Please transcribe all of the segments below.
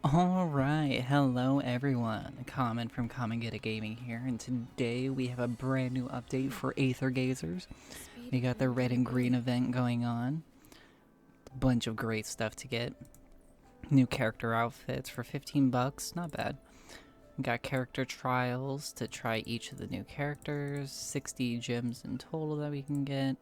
Alright, hello everyone. Common from Common Get a Gaming here, and today we have a brand new update for Aether Gazers. We got the red and green event going on. Bunch of great stuff to get. New character outfits for 15 bucks, not bad. We got character trials to try each of the new characters, 60 gems in total that we can get.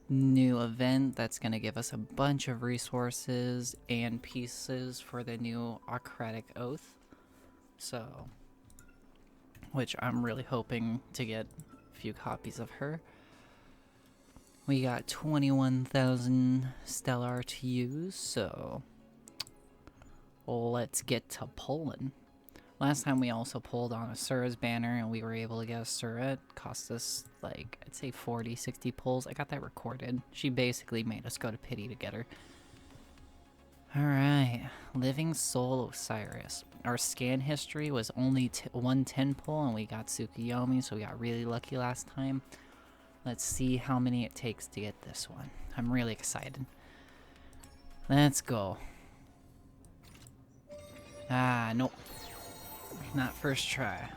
New event that's going to give us a bunch of resources and pieces for the new Aquatic Oath. So, which I'm really hoping to get a few copies of her. We got 21,000 stellar to use, so let's get to pulling. Last time we also pulled on a Sura's banner and we were able to get a Sura. It cost us like, I'd say 40, 60 pulls. I got that recorded. She basically made us go to pity to get her. Alright, Living Soul Osiris. Our scan history was only 110 pull and we got Tsukuyomi, so we got really lucky last time. Let's see how many it takes to get this one. I'm really excited. Let's go. Ah, nope. Not first try.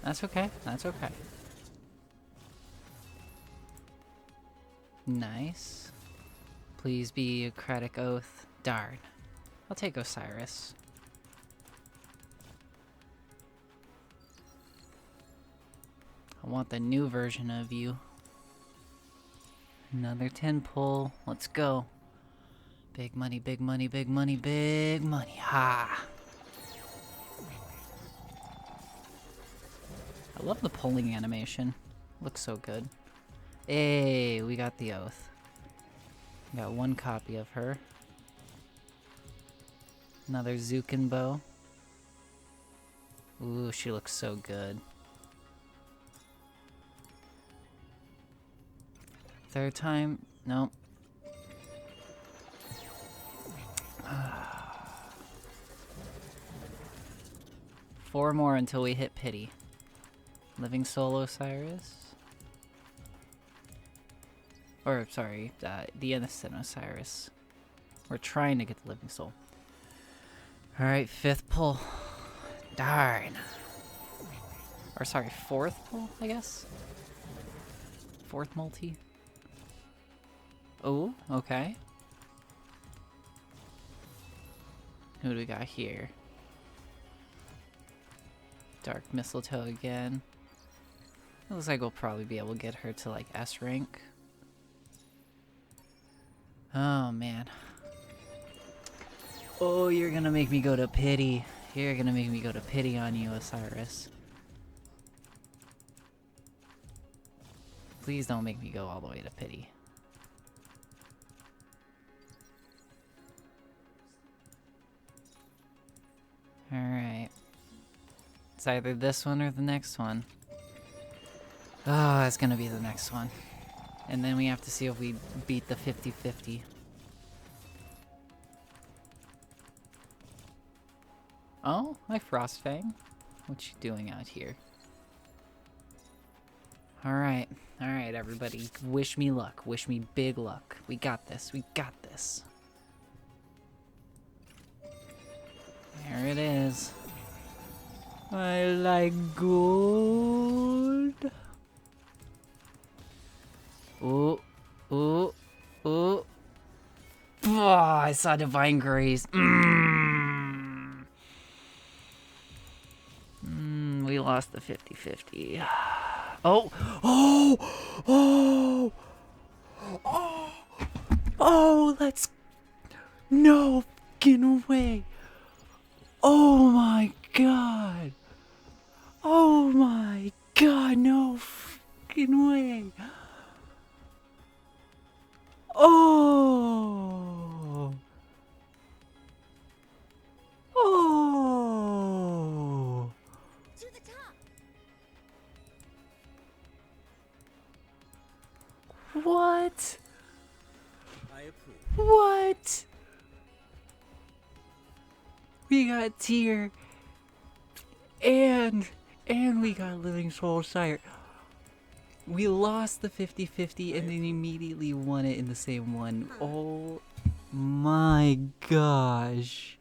That's okay. That's okay. Nice. Please be Aquatic Oath. Darn. I'll take Osiris. I want the new version of you. Another 10 pull. Let's go. Big money, big money, big money, big money. Ha! I love the pulling animation. Looks so good. Hey, we got the Oath. We got one copy of her. Another Zukenbo. Ooh, she looks so good. Third time? Nope. Four more until we hit pity. Living Soul Osiris. Or, sorry, the Innocent Osiris. We're trying to get the Living Soul. Alright, fifth pull. Darn. Or, sorry, fourth pull, I guess? Fourth multi. Oh, okay. Who do we got here? Dark Mistletoe again. Looks like we'll probably be able to get her to like S rank. Oh man. Oh, you're gonna make me go to pity. You're gonna make me go to pity on you, Osiris. Please don't make me go all the way to pity. Alright. It's either this one or the next one. Oh, it's gonna be the next one. And then we have to see if we beat the 50-50. Oh, hi Frostfang. What you doing out here? Alright, alright everybody. Wish me luck. Wish me big luck. We got this. We got this. There it is. I like gold. Ooh, ooh, ooh. Oh, I saw Divine Grace. We lost the 50-50. Oh, oh, oh, oh, oh, let's, no fucking way. Oh my god. Oh my god, no fucking way. Oh. Oh. To the top. What? I approve. What? We got Tier and we got Living Soul Sire. We lost the 50-50 and then immediately won it in the same one. Oh my gosh.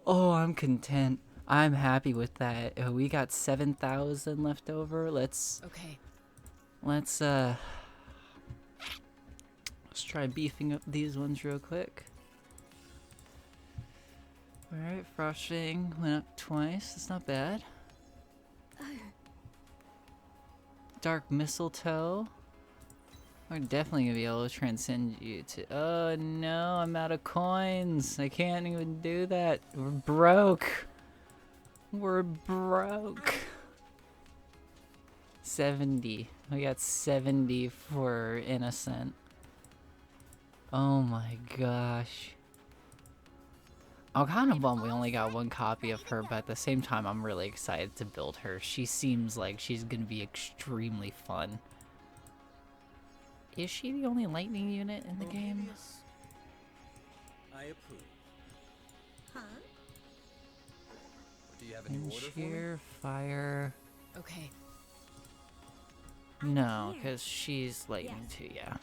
Oh, I'm content. I'm happy with that. We got 7,000 left over. Okay. Let's try beefing up these ones real quick. Alright, Frostfang went up twice. That's not bad. Dark Mistletoe. We're definitely gonna be able to transcend you to. Oh no, I'm out of coins. I can't even do that. We're broke. We're broke. 70. We got 70 for Innocent. Oh my gosh. I'm kind of bummed we only got one copy of her, but at the same time, I'm really excited to build her. She seems like she's gonna be extremely fun. Is she the only lightning unit in the game? I approve. Huh? Do you have a new order for me? Sheer fire. Okay. No, because she's lightning too, yeah.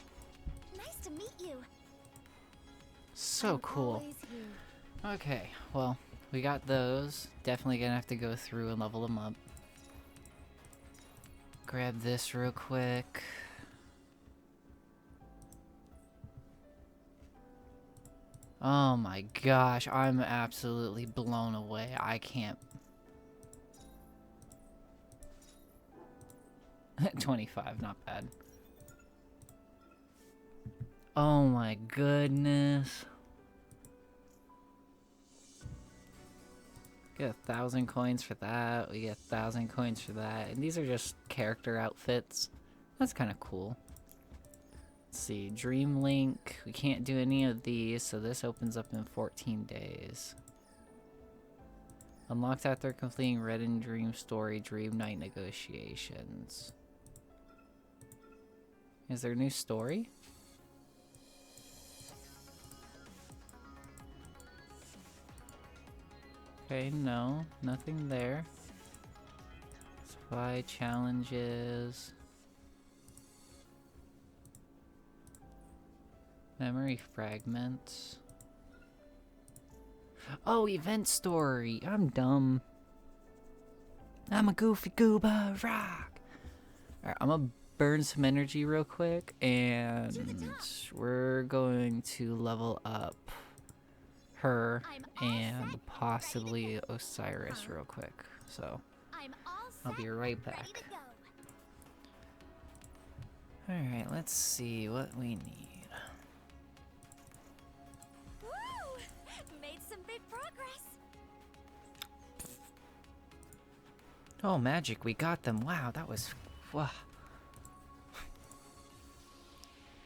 Nice to meet you. So cool. Okay, well, we got those. Definitely gonna have to go through and level them up. Grab this real quick. Oh my gosh, I'm absolutely blown away. I can't. 25, not bad. Oh my goodness. Get 1,000 coins for that. We get 1,000 coins for that. And these are just character outfits. That's kind of cool. Let's see. Dream Link. We can't do any of these, so this opens up in 14 days. Unlocked after completing Red and Dream Story Dream Night negotiations. Is there a new story? Okay, no, nothing there. Supply challenges. Memory fragments. Oh, event story. I'm dumb. I'm a goofy gooba rock. Alright, I'm gonna burn some energy real quick, and we're going to level up her and possibly Osiris real quick. So I'll be right back. Alright, let's see what we need. Woo! Made some big progress. Oh, magic, we got them. Wow, that was... Wow.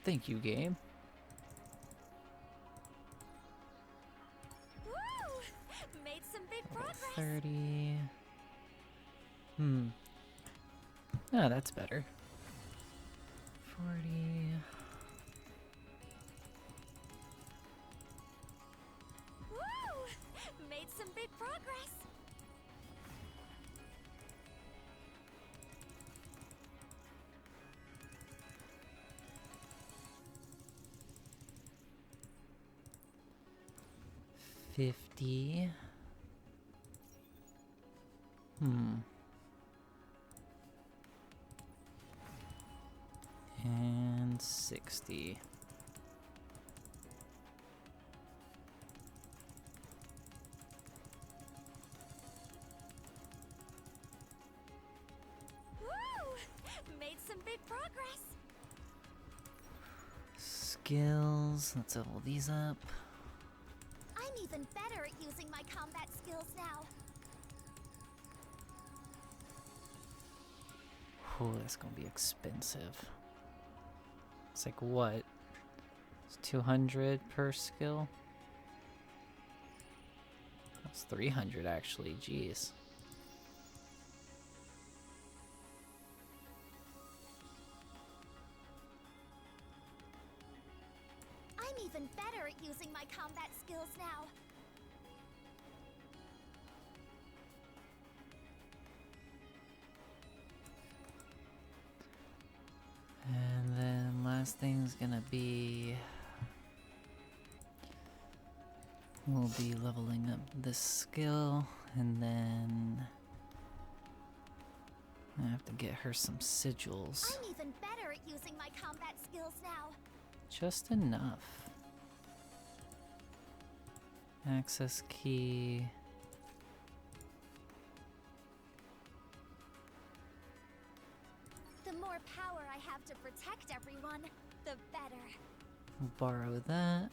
Thank you, game. Woo! Made some big progress. 30. Oh, that's better. 40. Woo! Made some big progress. $50. And 60. Woo! Made some big progress. Skills. Let's level these up. I'm even better at using my combat skills now. Oh, that's gonna be expensive. It's like what? It's 200 per skill? That's 300 actually, jeez. I'm even better at using my combat skills now. And then last thing's gonna be We'll be leveling up this skill, and then I have to get her some sigils. I'm even better at using my combat skills now. Just enough. Access key. The more power I have to protect everyone, the better. Borrow that.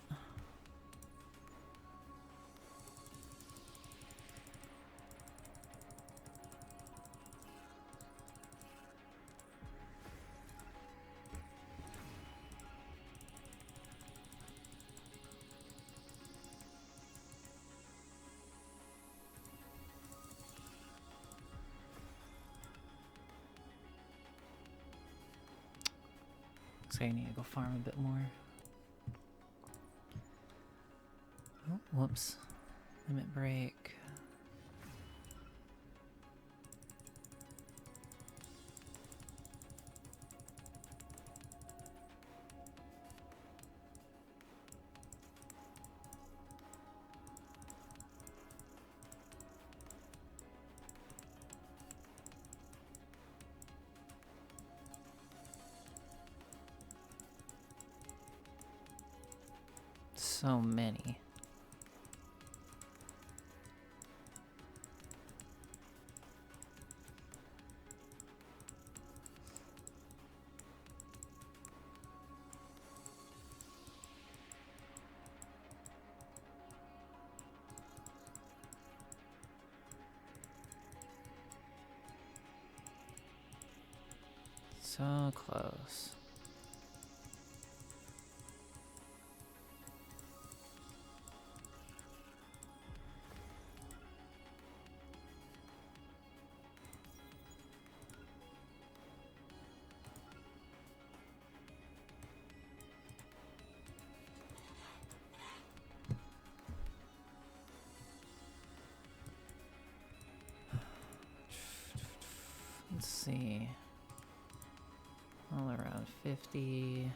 Looks like I need to go farm a bit more. Oh, whoops. Limit break. So many. So close. Let's see. All around 50.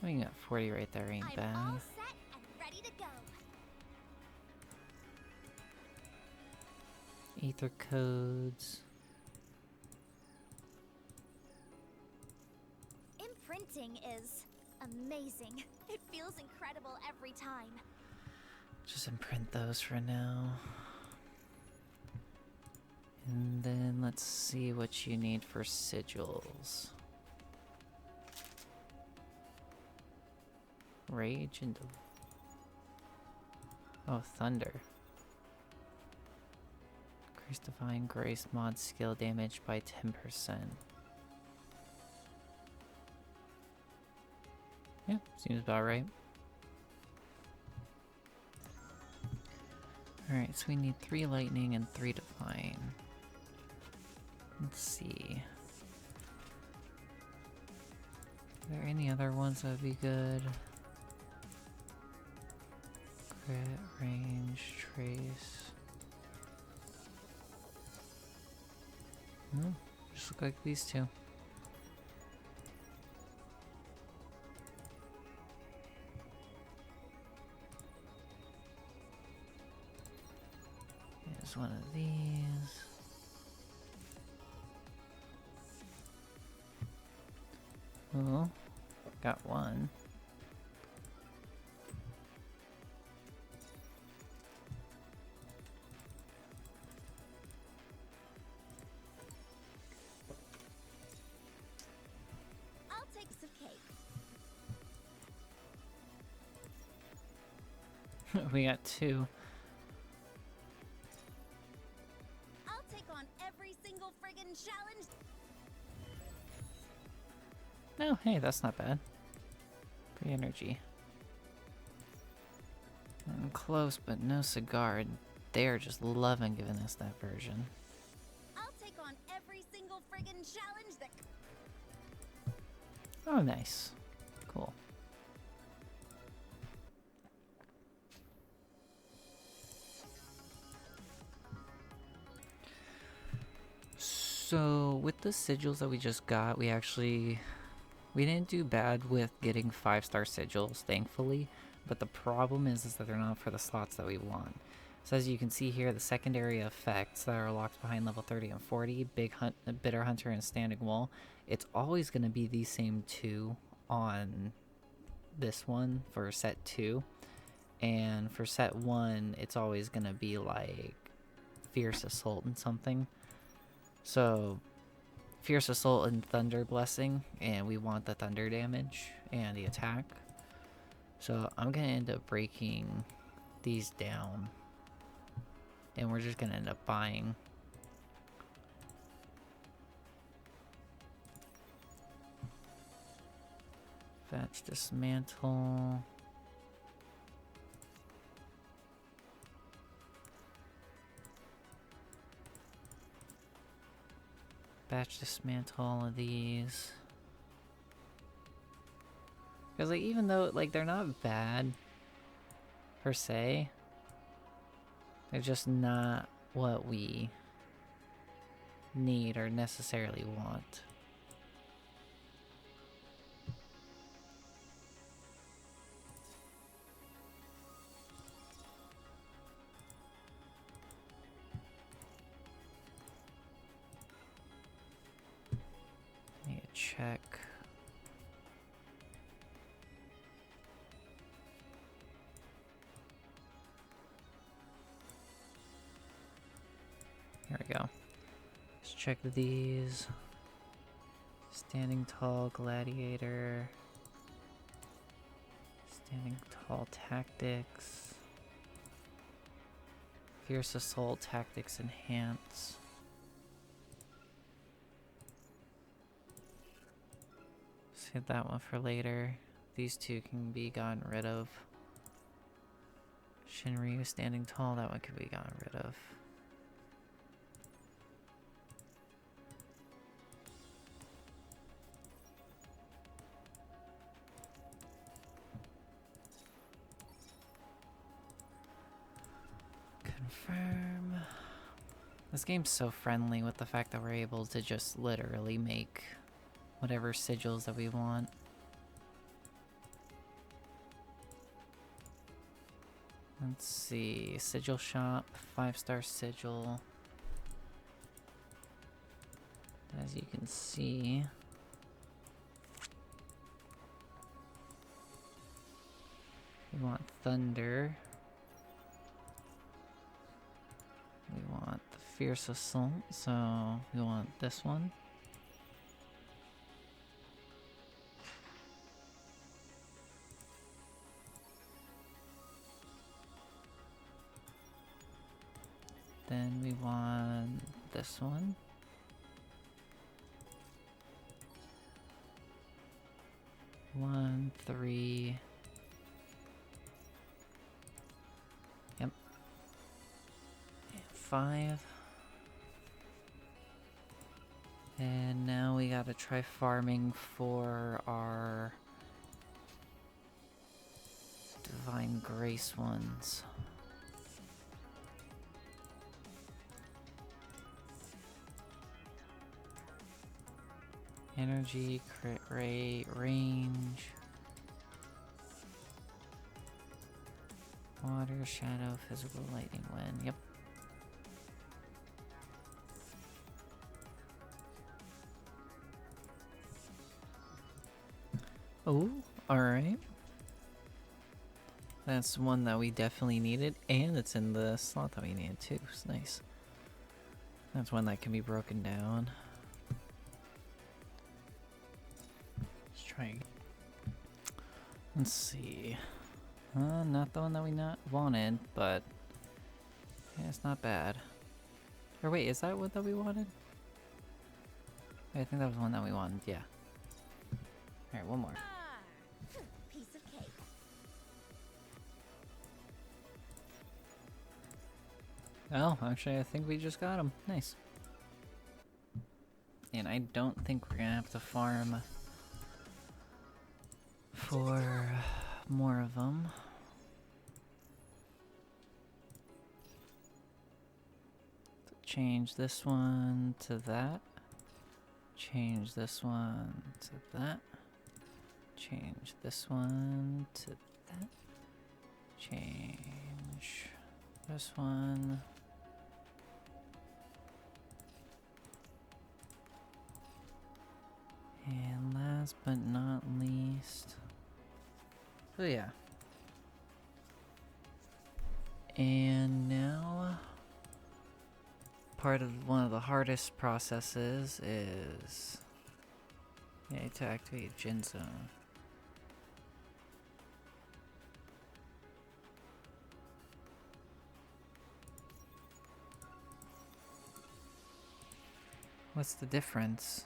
We got 40 right there, ain't I'm bad. all set and ready to go. Aether codes. Imprinting is amazing. It feels incredible every time. Just imprint those for now. And then let's see what you need for sigils. Rage and... Oh, thunder. Increase Divine Grace mod skill damage by 10%. Yeah, seems about right. Alright, so we need 3 lightning and 3 divine. Let's see. Are there any other ones that would be good? Crit, range, trace. No, just look like these two. Here's one of these. Oh, got one. I'll take some cake. We got 2. I'll take on every single friggin' challenge. No, hey, that's not bad. Free energy. I'm close, but no cigar. They're just loving giving us that version. I'll take on every single friggin' challenge that... Oh, nice. Cool. So, with the sigils that we just got, we didn't do bad with getting 5-star sigils, thankfully. but the problem is that they're not for the slots that we want. So as you can see here, the secondary effects that are locked behind level 30 and 40, Bitter Hunter and Standing Wall, it's always going to be these same two on this one for set 2. And for set 1, it's always going to be like Fierce Assault and something. So Fierce Assault and Thunder Blessing, and we want the thunder damage and the attack. So I'm going to end up breaking these down. And we're just going to end up buying. Fetch, dismantle. Batch dismantle all of these. Because like, even though like they're not bad per se, they're just not what we need or necessarily want. Need to check. Here we go. Let's check these. Standing Tall Gladiator. Standing Tall Tactics. Fierce Assault Tactics Enhance. Save that one for later. These two can be gotten rid of. Shinryu Standing Tall, that one can be gotten rid of. Confirm. This game's so friendly with the fact that we're able to just literally make whatever sigils that we want. Let's see. Sigil shop, 5-star sigil. As you can see, we want thunder. We want the Fierce Assault, so we want this one. Then we want this one. One, 3. Yep. And 5. And now we gotta try farming for our Divine Grace ones. Energy, crit rate, range. Water, shadow, physical, lightning, wind. Yep. Oh, alright. That's one that we definitely needed, and it's in the slot that we needed too. It's nice. That's one that can be broken down. Let's try. Let's see. Not the one that we not wanted, but yeah, it's not bad. Or wait, is that what that we wanted? I think that was one that we wanted. Yeah. All right, one more. Piece of cake. Oh, actually, I think we just got him. Nice. And I don't think we're gonna have to farm for more of them. Change this one to that. Change this one to that. Change this one to that. change this one. And last but not least, oh yeah. And now, part of one of the hardest processes is to activate Gen Zone. What's the difference?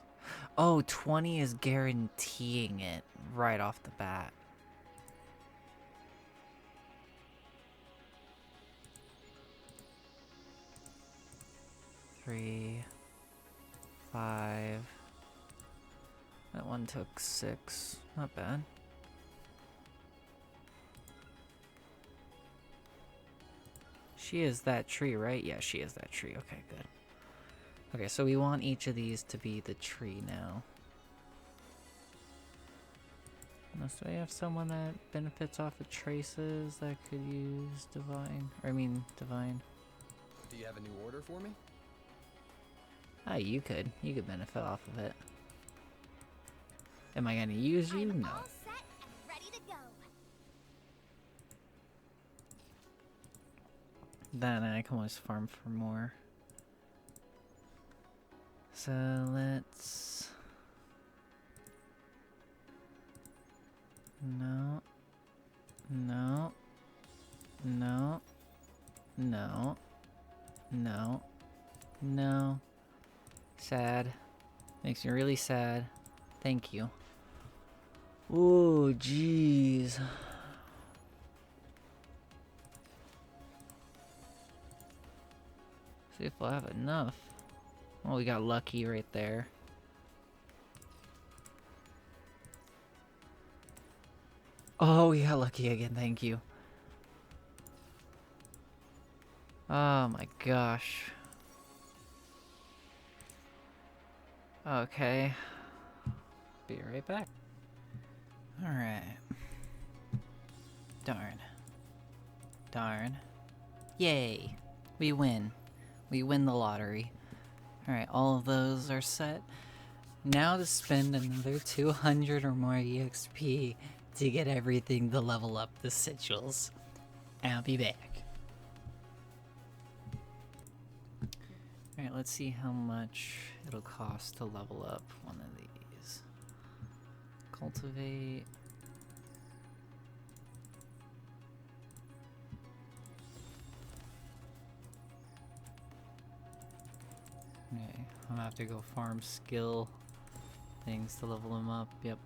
Oh, 20 is guaranteeing it right off the bat. Three, 5. That one took 6. Not bad. She is that tree, right? Yeah, she is that tree. Okay, good. Okay, so we want each of these to be the tree now. Unless we have someone that benefits off of traces that could use divine. Or I mean, divine. Do you have a new order for me? Ah, you could. You could benefit off of it. Am I gonna use you? I'm No. all set and ready to go. Then I can always farm for more. So let's... No. No. No. No. No. No. Sad. Makes me really sad. Thank you. Oh, jeez. See if we'll have enough. Oh, we got lucky right there. Oh, we got lucky again, thank you. Oh my gosh. Okay. Be right back. Alright. Darn. Darn. Yay! We win. We win the lottery. Alright, all of those are set. Now to spend another 200 or more EXP to get everything to level up the sigils. And I'll be back. Alright, let's see how much it'll cost to level up one of these. Cultivate. Okay, I'm gonna have to go farm skill things to level them up, yep.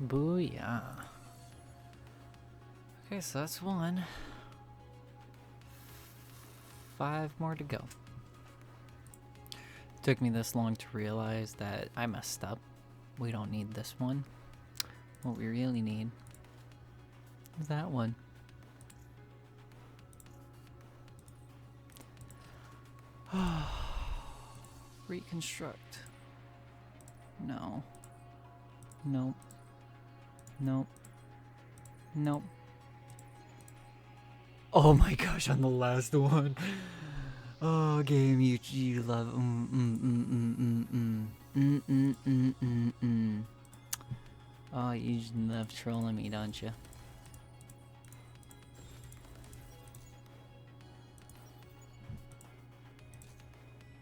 Booyah. Okay, so that's one. 5 more to go. Took me this long to realize that I messed up. We don't need this one. What we really need is that one. Reconstruct. No. Nope. Nope. Nope. Oh my gosh, on the last one. Oh, game, you love. Oh, you just love trolling me, don't you?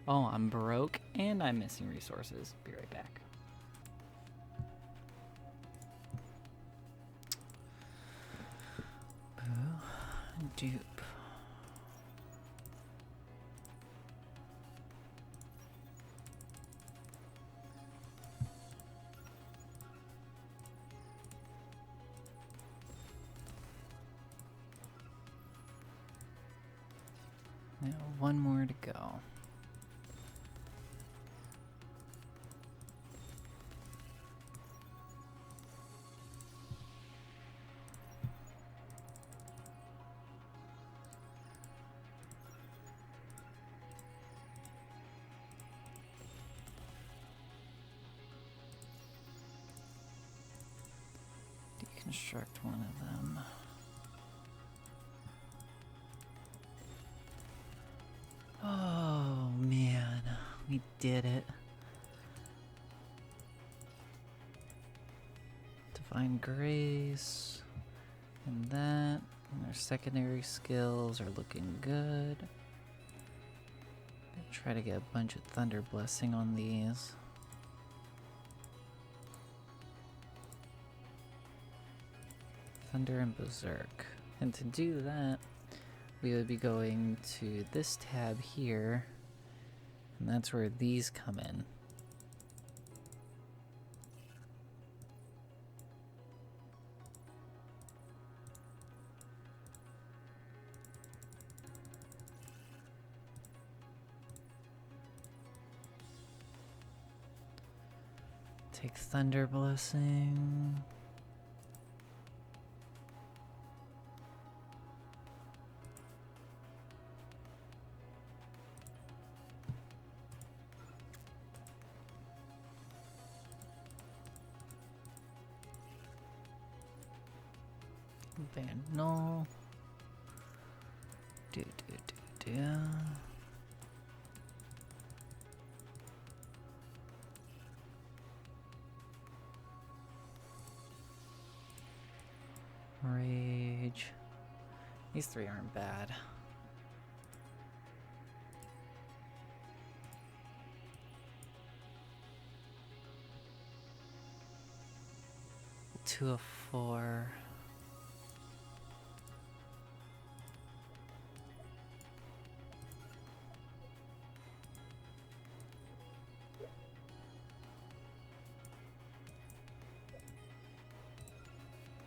Oh, I'm broke and I'm missing resources. Be right back. Dupe. Now, one more to go. construct one of them. Oh man, we did it. Divine Grace, and that, and our secondary skills are looking good. Try to get a bunch of Thunder Blessing on these. Thunder and Berserk. And to do that, we would be going to this tab here, and that's where these come in. Take Thunder Blessing. Vandal. Do. Rage. These three aren't bad. Two of four.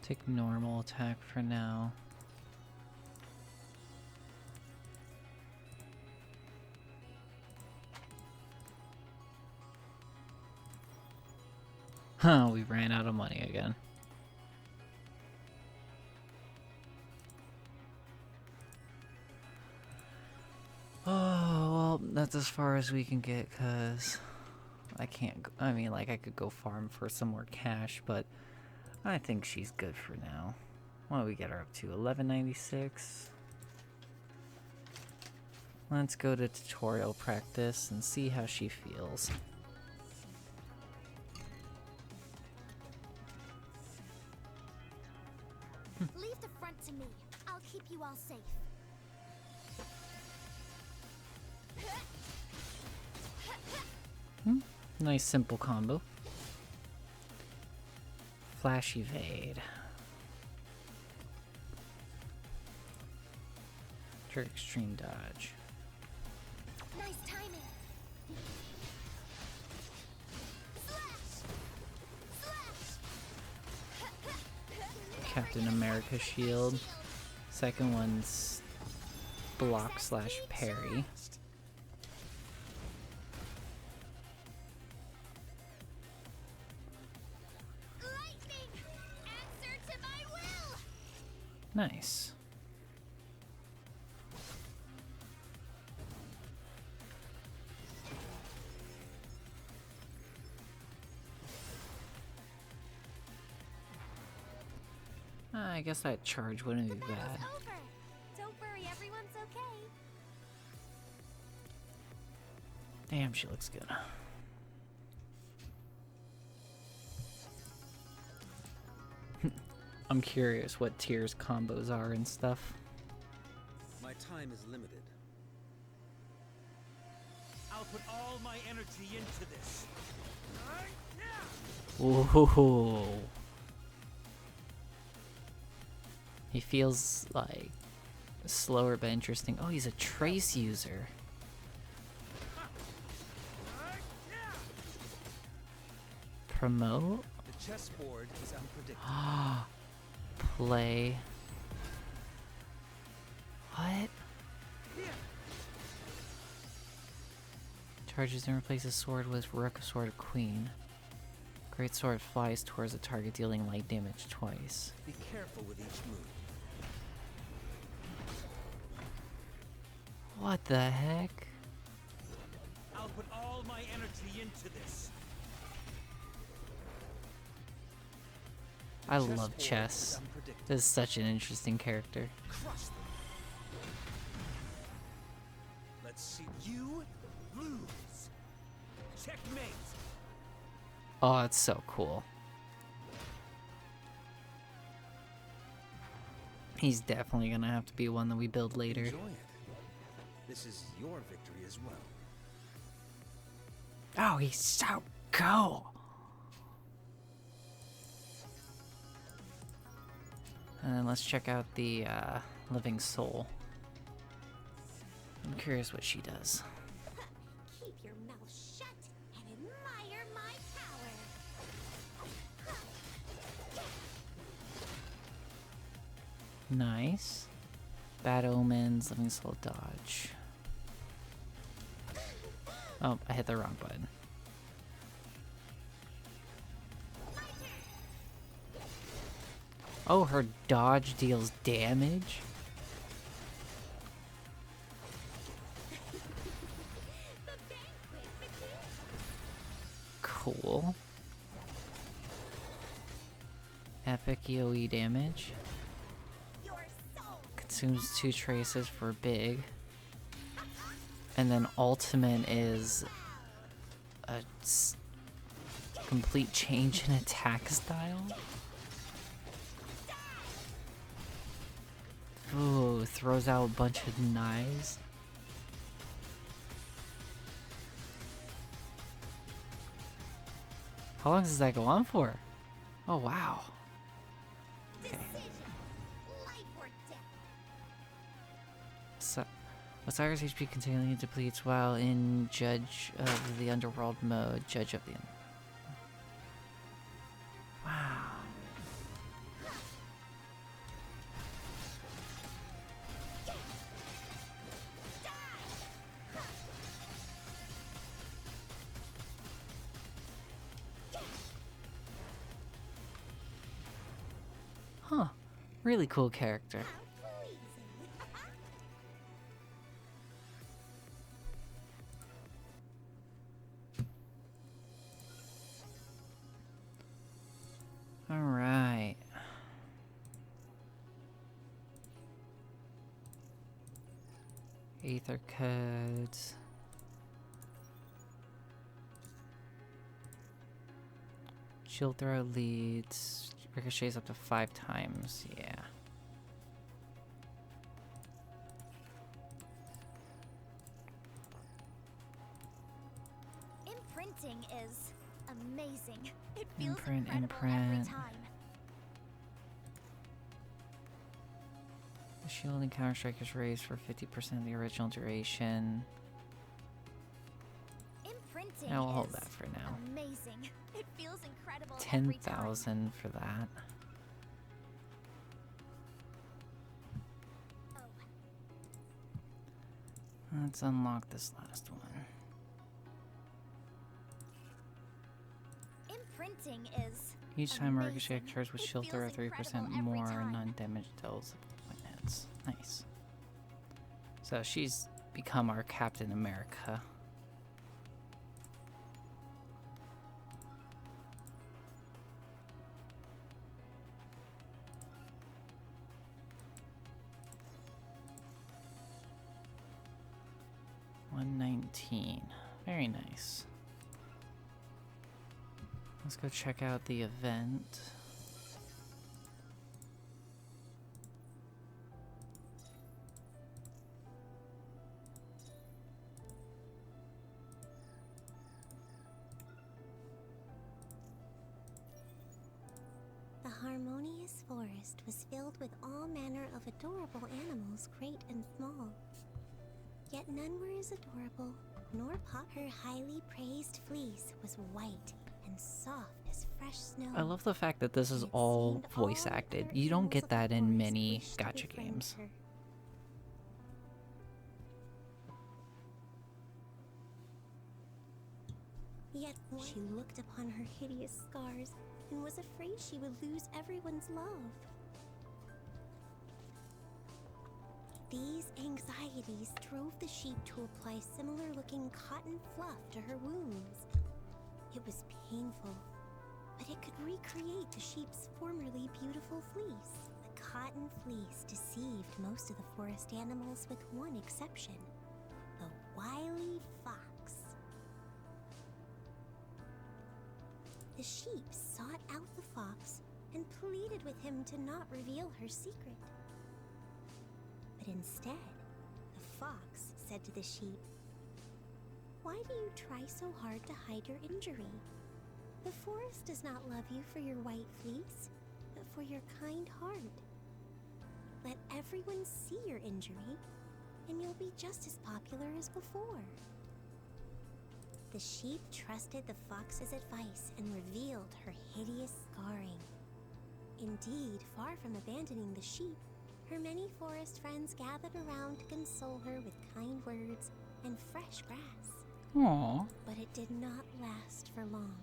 Take normal attack for now. Huh, we ran out of money again. Oh, well, that's as far as we can get, cause I can't, I mean, like, I could go farm for some more cash, but I think she's good for now. What do we get her up to? 1196? Let's go to tutorial practice and see how she feels. Leave the front to me. I'll keep you all safe. Nice simple combo. Flash evade. Trigger extreme dodge. Nice timing. Captain America shield. Second one's block slash parry. Nice. I guess that charge wouldn't be bad. Over. Don't worry, everyone's okay. Damn, she looks good. I'm curious what tiers combos are and stuff. My time is limited. I'll put all my energy into this. Whoa. He feels like slower but interesting. Oh, he's a trace user. Promote? The chessboard is unpredictable. Play. What? Charges and replaces sword with Rook, Sword, Queen. Great sword flies towards the target, dealing light damage twice. Be careful with each move. What the heck? I'll put all my energy into this. I love Chessboard chess. is unpredictable. This is such an interesting character. Crush them. Let's see you lose. Checkmate. Oh, it's so cool. He's definitely gonna have to be one that we build later. Enjoy it. This is your victory as well. Oh, he's so cool. And then let's check out the living soul. I'm curious what she does. Keep your mouth shut and admire my power. Nice. Bad omens, living soul dodge. Oh, I hit the wrong button. Oh, her dodge deals damage? Cool. Epic EOE damage. Consumes 2 traces for big. And then ultimate is a complete change in attack style. Ooh, throws out a bunch of knives. How long does that go on for? Oh, wow. Okay. So, Osiris HP continually depletes while in Judge of the Underworld mode. Judge of the Wow. Huh. Really cool character. Alright. Aether codes. Shield throw leads. Ricochets up to 5 times. Yeah. Imprinting is amazing. It feels Imprint, incredible every imprint. time. The shield and counter strike is raised for 50% of the original duration. Imprinting Yeah, we'll hold is that for now. amazing. It feels incredible every time. 10,000 for that. Oh, Let's unlock this last one. imprinting is Each time a ricochet amazing. occurs with It shield feels throw 3% incredible every more time. non-damage deals when hits. Nice. So she's become our Captain America. $119. Very nice. Let's go check out the event. The harmonious forest was filled with all manner of adorable animals, great and small. Yet none were as adorable, nor pop. Her highly praised fleece was white and soft as fresh snow. I love the fact that this is and it all seemed voice all the acted. other You don't animals get of the that in forest many wished to gacha befriend games. her. Yet she looked upon her hideous scars and was afraid she would lose everyone's love. These anxieties drove the sheep to apply similar-looking cotton fluff to her wounds. It was painful, but it could recreate the sheep's formerly beautiful fleece. The cotton fleece deceived most of the forest animals with one exception, the wily fox. The sheep sought out the fox and pleaded with him to not reveal her secret. But instead, the fox said to the sheep, "Why do you try so hard to hide your injury? The forest does not love you for your white fleece, but for your kind heart. Let everyone see your injury, and you'll be just as popular as before." The sheep trusted the fox's advice and revealed her hideous scarring. Indeed, far from abandoning the sheep, her many forest friends gathered around to console her with kind words and fresh grass. Aww. But it did not last for long.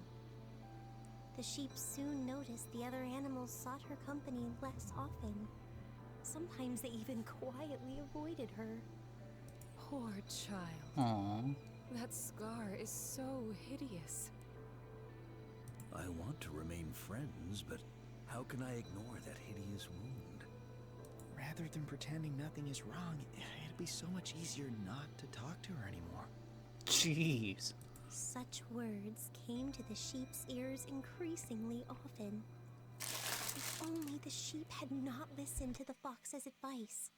The sheep soon noticed the other animals sought her company less often. Sometimes they even quietly avoided her. Poor child. Aww. That scar is so hideous. I want to remain friends, but how can I ignore that hideous wound? Rather than pretending nothing is wrong, it'd be so much easier not to talk to her anymore. Jeez. Such words came to the sheep's ears increasingly often. If only the sheep had not listened to the fox's advice,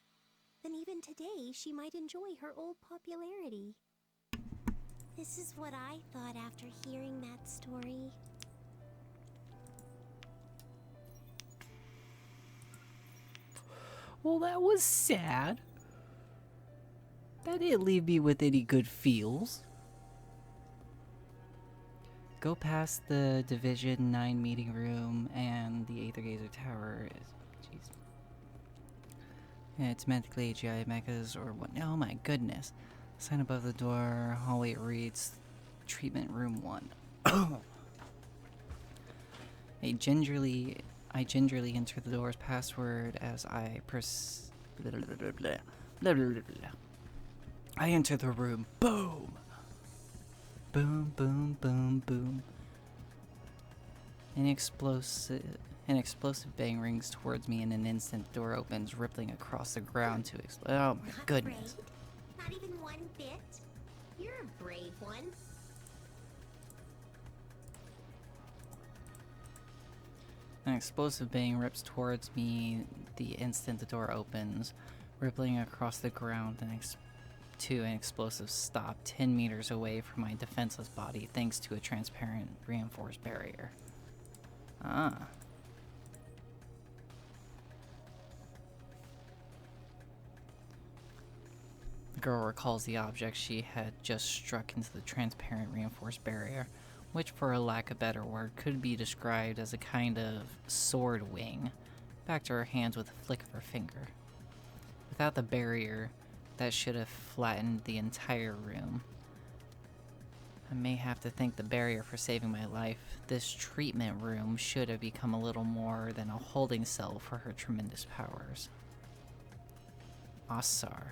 then even today she might enjoy her old popularity. This is what I thought after hearing that story. Well, that was sad. That didn't leave me with any good feels. Go past the Division 9 meeting room and the Aether Gazer Tower. Jeez. Yeah, it's mentally AGI mechas or what? Oh my goodness. Sign above the door. Hallway reads treatment room 1. I gingerly enter the door's password as I press. Blah, blah, blah, blah, blah, blah, blah, blah. I enter the room. Boom! Boom, boom, boom, boom. An explosive bang rings towards me. In an instant, the door opens, rippling across the ground to explode. Oh my Not goodness. afraid? Not even one bit? You're a brave one. An explosive bang rips towards me the instant the door opens, rippling across the ground to an explosive stop 10 meters away from my defenseless body thanks to a transparent reinforced barrier. Ah. The girl recalls the object she had just struck into the transparent reinforced barrier, which, for a lack of a better word, could be described as a kind of sword wing, back to her hands with a flick of her finger. Without the barrier, that should have flattened the entire room. I may have to thank the barrier for saving my life. This treatment room should have become a little more than a holding cell for her tremendous powers. Asar?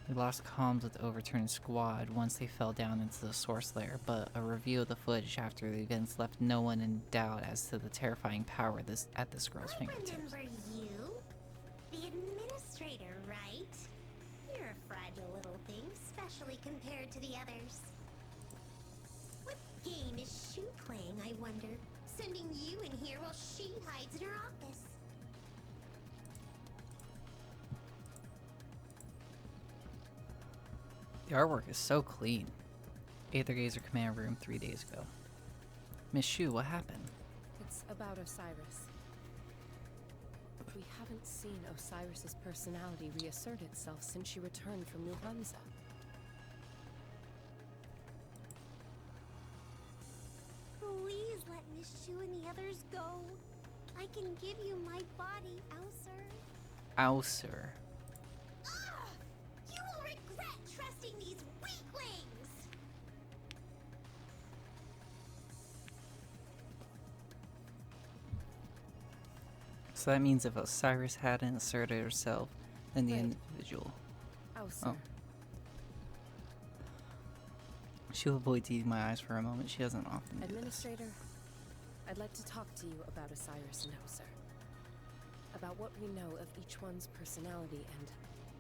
We lost comms with the overturned squad once they fell down into the source layer, but a review of the footage after the events left no one in doubt as to the terrifying power at this girl's fingertips. I remember you. The administrator, right? You're a fragile little thing, especially compared to the others. What game is Shu playing, I wonder? Sending you in here while she hides in her office. The artwork is so clean. Aether Gazer command room 3 days ago. Miss Shu, what happened? It's about Osiris. We haven't seen Osiris's personality reassert itself since she returned from New Hansa. Please let Miss Shu and the others go. I can give you my body, Aether. Auser. Ah! You will regret trusting these weaklings! So that means if Osiris hadn't asserted herself, then the Wait. individual. Oh, sir. She'll avoid eating my eyes for a moment. She doesn't often do this. Administrator, I'd like to talk to you about Osiris and Oser. About what we know of each one's personality and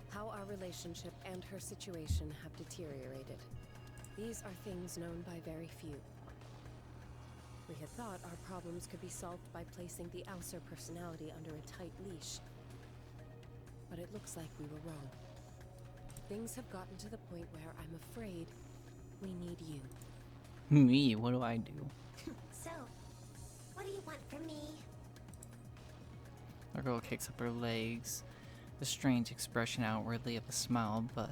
how our relationship and her situation have deteriorated. These are things known by very few. We had thought our problems could be solved by placing the Oser personality under a tight leash. But it looks like we were wrong. Things have gotten to the point where I'm afraid we need you. Me? What do I do? So, what do you want from me? The girl kicks up her legs, a strange expression outwardly of a smile, but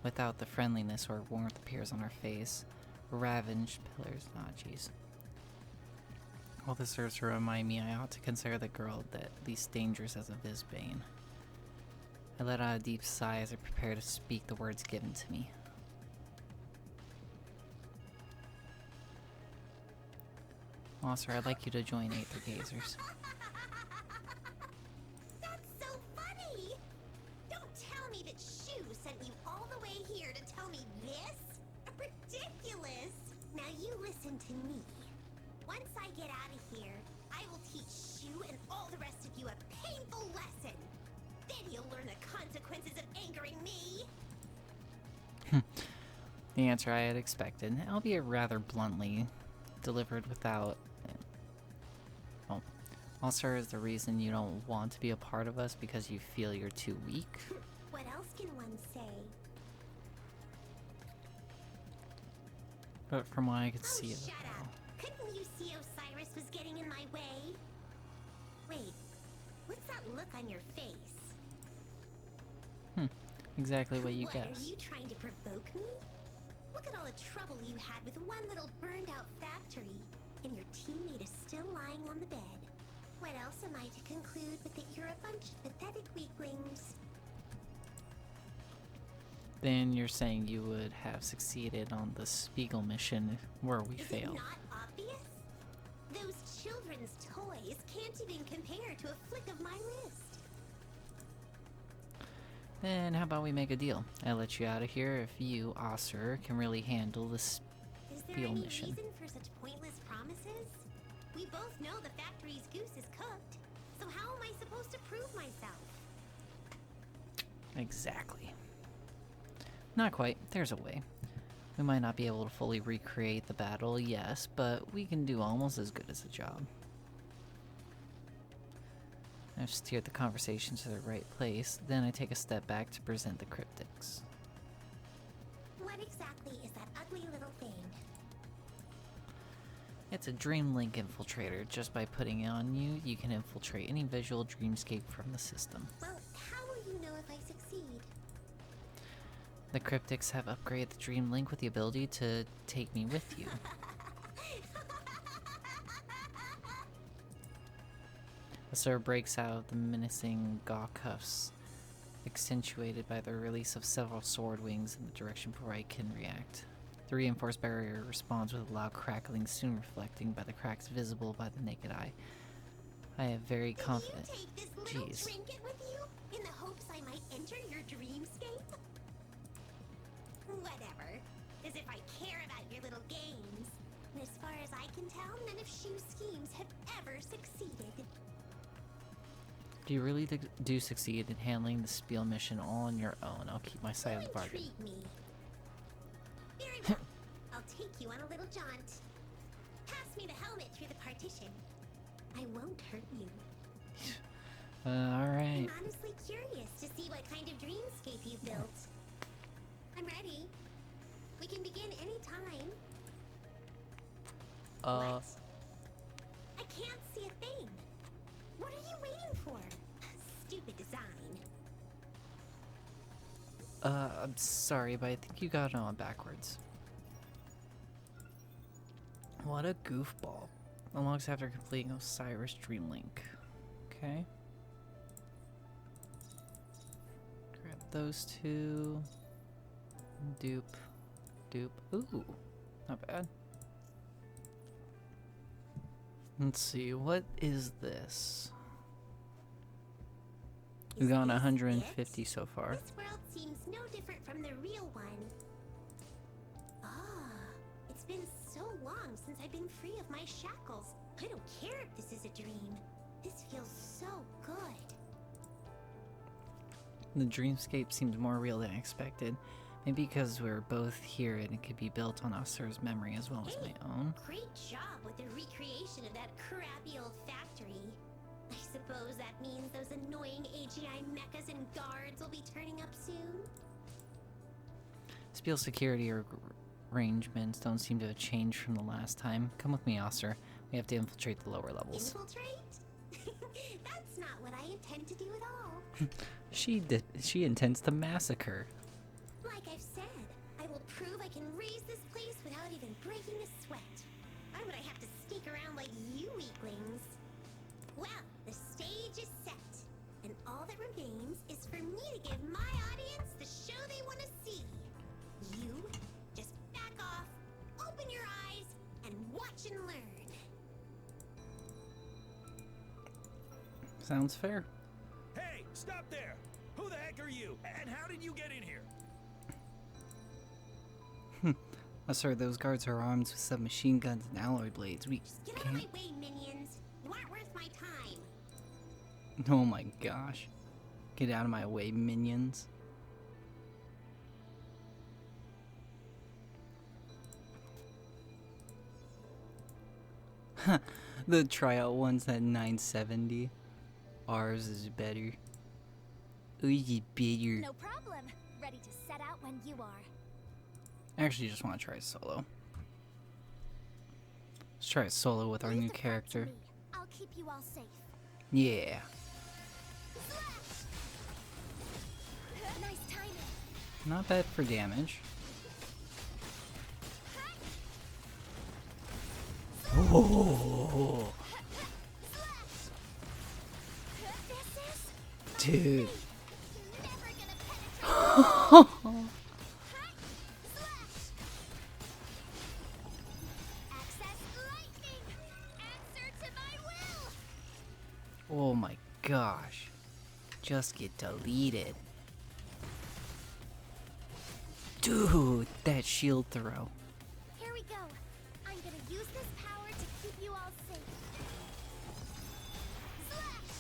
without the friendliness or warmth appears on her face. Ravaged pillars. Ah, jeez. All this serves to remind me I ought to consider the girl at least dangerous as a Visbane. I let out a deep sigh as I prepare to speak the words given to me. Oh, sir, I'd like you to join Aether Gazers. That's so funny! Don't tell me that Shu sent you all the way here to tell me this? Ridiculous! Now you listen to me. Once I get out of here, I will teach Shu and all the rest of you a painful lesson. Then you'll learn the consequences of angering me. The answer I had expected, albeit rather bluntly, delivered without... Oh. Also, is the reason you don't want to be a part of us because you feel you're too weak? What else can one say? But from what I could Oh, see of shut it up! all. Couldn't you see Osiris was getting in my way? Wait, what's that look on your face? Exactly what you What, guessed. are you trying to provoke me? Look at all the trouble you had with one little burned out factory, and your teammate is still lying on the bed. What else am I to conclude but that you're a bunch of pathetic weaklings? Then you're saying you would have succeeded on the Spiegel mission where we Is it failed. not obvious? Those children's toys can't even compare to a flick of my wrist. Then how about we make a deal? I let you out of here if you, Oser, can really handle this Is there Spiegel any mission. reason for such pointless promises? We both know the factory's goose is cooked, so how am I supposed to prove myself? Exactly. Not quite. There's a way. We might not be able to fully recreate the battle, yes, but we can do almost as good as the job. I've steered the conversation to the right place, then I take a step back to present the cryptics. What exactly is that ugly little thing? It's a dream link infiltrator. Just by putting it on you, you can infiltrate any visual dreamscape from the system. Well, how will you know if I succeed? The cryptics have upgraded the dream link with the ability to take me with you. The sir breaks out of the menacing gaw cuffs, accentuated by the release of several sword wings in the direction before I can react. The reinforced barrier responds with a loud crackling, soon reflecting by the cracks visible by the naked eye. I am very confident. Did you take this little Jeez. trinket with you in the hopes I might enter your dreamscape? Whatever. As if I care about your little games. And as far as I can tell, none of Shu's schemes have ever succeeded. Do you really do succeed in handling the Spiel mission all on your own? I'll keep my side of the bargain. Intrigue me. Very well. I'll take you on a little jaunt. Pass me the helmet through the partition. I won't hurt you. Alright. I'm honestly curious to see what kind of dreamscape you've built. I'm ready. We can begin any time. What? I can't see a thing. What are you waiting for? Stupid design. I'm sorry, but I think you got it on backwards. What a goofball. Unlocks after completing Osiris Dreamlink. Okay. Grab those two. Dupe. Dupe. Ooh. Not bad. Let's see, what is this? We've Is gone this 150 it? so far. This world seems no different from the real one. Ah, so long since I've been free of my shackles. I don't care if this is a dream. This feels so good. The dreamscape seems more real than I expected. Maybe because we're both here and it could be built on Asur's memory as well as my own. Great job with the recreation of that crappy old factory. I suppose that means those annoying AGI mechas and guards will be turning up soon? Spiel security arrangements don't seem to have changed from the last time. Come with me, Asur. We have to infiltrate the lower levels. Infiltrate? That's not what I intend to do at all. She intends to massacre. Like I've said, I will prove I can raise this place without even breaking a sweat. Why would I have to sneak around like you weaklings? Well, the stage is set, and all that remains is for me to give my audience the show they want to see. You just back off, open your eyes, and watch and learn. Sounds fair. Hey, stop there! Who the heck are you? And how did you get in here? Asur, those guards are armed with submachine guns and alloy blades. We Just get out of can't. my way, minions. You aren't worth my time. Oh my gosh. Get out of my way, minions. The tryout one's at 970. Ours is better. Ours is better. No problem. Ready to set out when you are. I actually just want to try solo. Let's try solo with our Leave new the front to character. me. I'll keep you all safe. Yeah. Slash! Nice timing. Not bad for damage. Oh, Slash! This is dude. never gonna penetrate. Slash! Access lightning. Answer to my will. Oh my gosh. Just get deleted. Dude, that shield throw. Here we go. I'm gonna use this power to keep you all safe. Slash!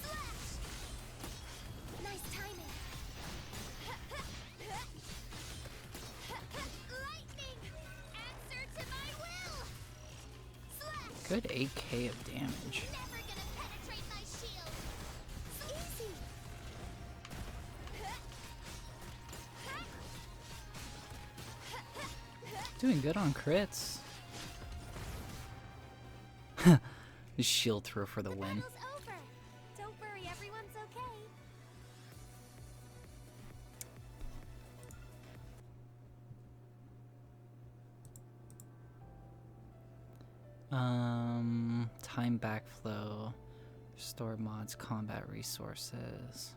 Slash! Nice timing. Lightning! Answer to my will! Slash! Good 8k of damage. Never gonna penetrate my shield. Easy. Doing good on crits. The shield throw for the win. Battle's over. Don't worry, everyone's okay. Time backflow, restore mods, combat resources.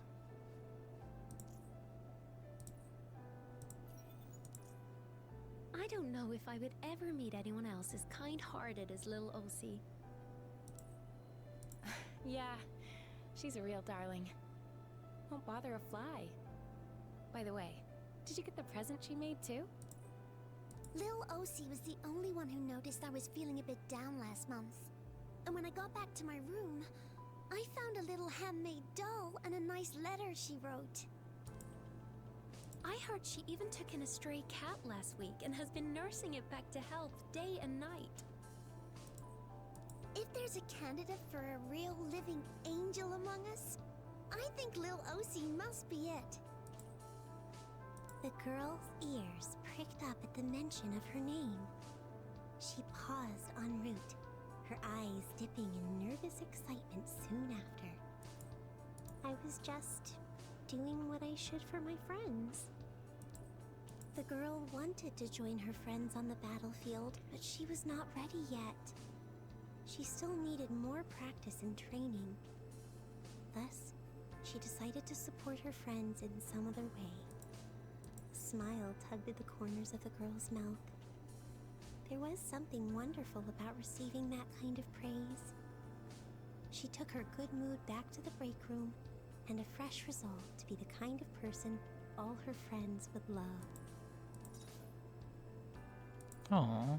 I don't know if I would ever meet anyone else as kind-hearted as little Osi. Yeah, she's a real darling. Won't bother a fly. By the way, did you get the present she made too? Lil Osi was the only one who noticed I was feeling a bit down last month. And when I got back to my room, I found a little handmade doll and a nice letter she wrote. I heard she even took in a stray cat last week and has been nursing it back to health day and night. If there's a candidate for a real living angel among us, I think Lil Osi must be it. The girl's ears pricked up at the mention of her name. She paused en route, her eyes dipping in nervous excitement soon after. I was just doing what I should for my friends. The girl wanted to join her friends on the battlefield, but she was not ready yet. She still needed more practice and training. Thus, she decided to support her friends in some other way. A smile tugged at the corners of the girl's mouth. There was something wonderful about receiving that kind of praise. She took her good mood back to the break room and a fresh resolve to be the kind of person all her friends would love. Oh.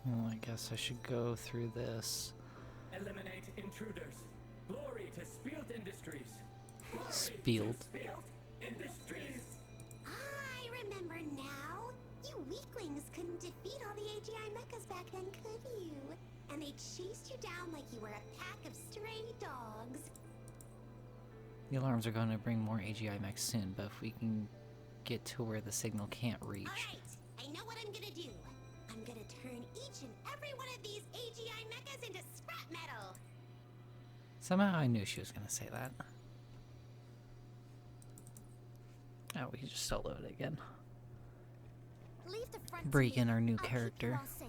Well, I guess I should go through this. Eliminate intruders. Glory to Spielt Industries. Glory Spielt. to Spielt Industries. I remember now. You weaklings couldn't defeat all the AGI mechas back then, could you? And they chased you down like you were a pack of stray dogs. The alarms are going to bring more AGI mechs soon, but if we can get to where the signal can't reach. Alright, I know what I'm gonna do. I'm gonna turn each and every one of these AGI mechas into scrap metal. Somehow I knew she was going to say that. Oh, we can just solo it again. Leave the front Break to in me. our new I'll keep you character. all safe.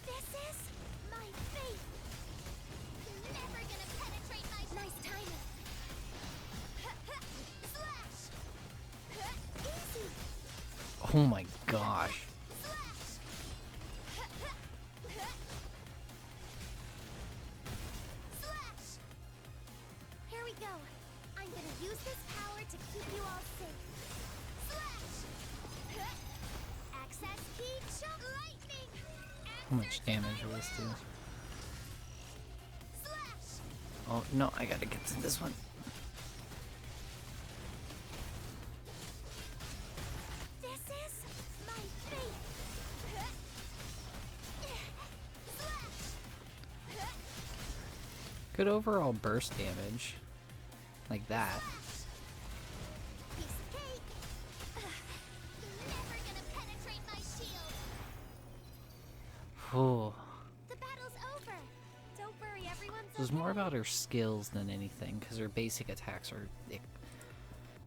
This is my fate. You're never gonna penetrate my nice timing. Slash. Easy. Oh my gosh. Slash. Slash. Here we go. I'm gonna use this power to keep you all safe. Slash. Access key. Shock lightning. How much damage will this do? Slash. Oh, no, I gotta get to this one. This is my fate. Slash. Good overall burst damage. Like that. Piece of cake. You're never gonna penetrate my shield. Oh, The battle's over. Don't worry, everyone's it was okay. more about her skills than anything, because her basic attacks are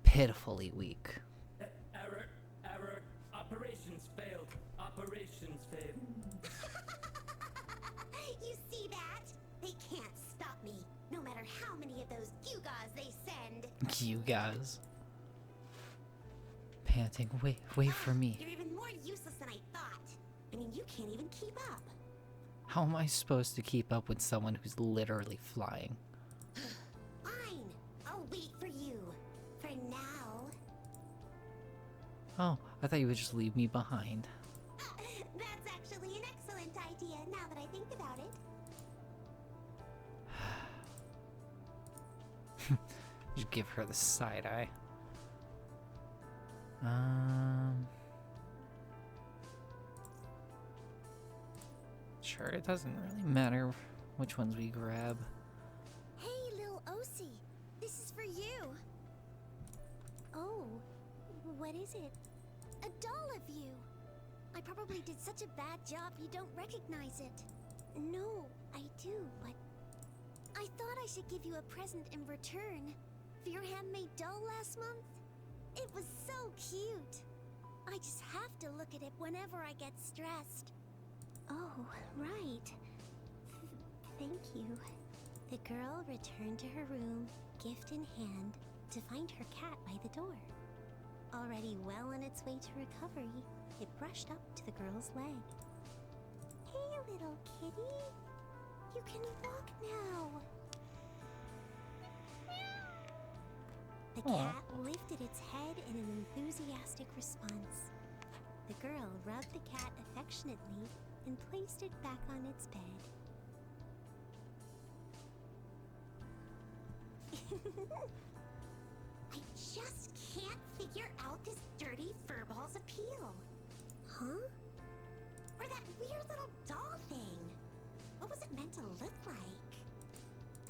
pitifully weak. Error. Error. Operations failed. Operations failed. You see that? They can't stop me, no matter how many of those Gewgaws they send. You guys. Panting, wait for me. You're even more useless than I thought. I mean, you can't even keep up. How am I supposed to keep up with someone who's literally flying? Fine, I'll wait for you. For now. Oh, I thought you would just leave me behind. That's actually an excellent idea, now that I think about it. Just give her the side eye. Sure, it doesn't really matter which ones we grab. Hey, Lil Osi. This is for you. Oh, what is it? A doll of you. I probably did such a bad job you don't recognize it. No, I do, but I thought I should give you a present in return for your handmade doll last month. It was so cute. I just have to look at it whenever I get stressed. oh, right. Thank you. The girl returned to her room, gift in hand, to find her cat by the door. Already well on its way to recovery, it brushed up to the girl's leg. Hey, little kitty. You can walk now. The Aw. cat lifted its head in an enthusiastic response. The girl rubbed the cat affectionately and placed it back on its bed. I just can't figure out this dirty furball's appeal. Huh? Or that weird little doll thing. What was it meant to look like?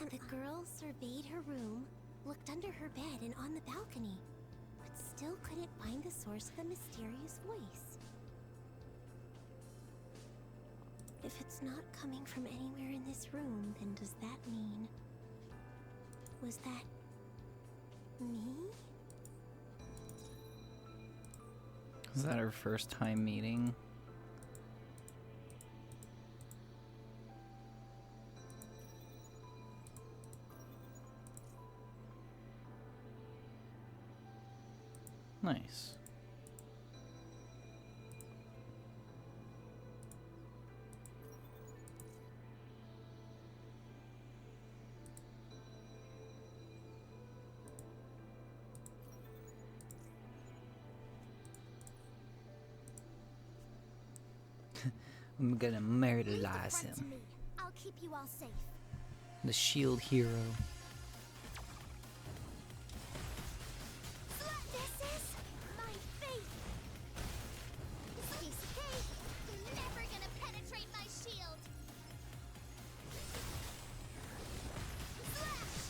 And the girl surveyed her room, looked under her bed and on the balcony, but still couldn't find the source of the mysterious voice. If it's not coming from anywhere in this room, then does that mean... Was that... me? Is that our first time meeting? Nice. I'm gonna Leave the murderize front to him. me. I'll keep you all safe. The shield hero. This is my faith. Piece of cake. You're never gonna penetrate my shield. Slash.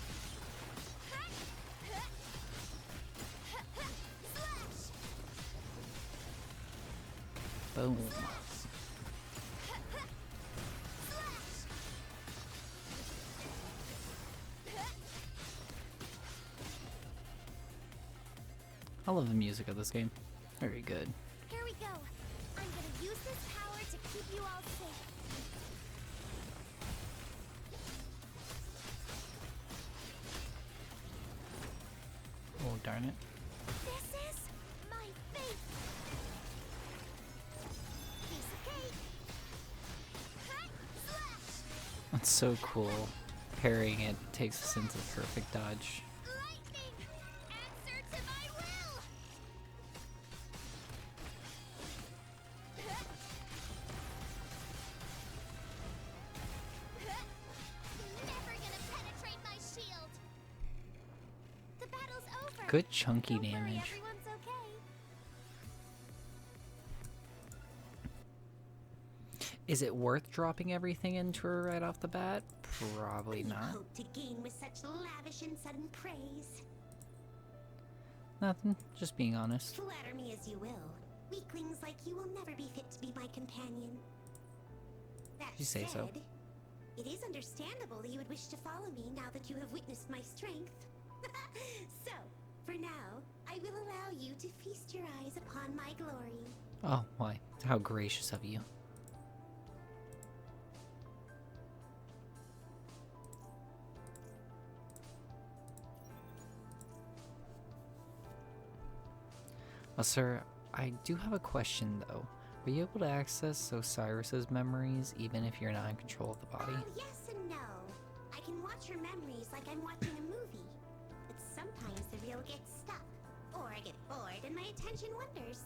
Slash. Boom. I love the music of this game. Very good. Here we go. I'm gonna use this power to keep you all safe. Oh, darn it. This is my faith. Piece of cake. Slash. That's so cool. Parrying it takes us into perfect dodge. Lightning. Answer to my will. You're never gonna penetrate my shield. The battle's over. Good chunky Don't worry, damage. everyone's okay. Is it worth dropping everything into her right off the bat? Probably not. Hope to gain with such lavish and sudden praise. Nothing. Just being honest. Flatter me as you will. Weaklings like you will never be fit to be my companion. That You say so. said, it is understandable that you would wish to follow me now that you have witnessed my strength. So, for now, I will allow you to feast your eyes upon my glory. Oh, why? How gracious of you. Sir, I do have a question though. Are you able to access Osiris's memories even if you're not in control of the body? Yes and no. I can watch her memories like I'm watching a movie. But sometimes the reel gets stuck. Or I get bored and my attention wanders.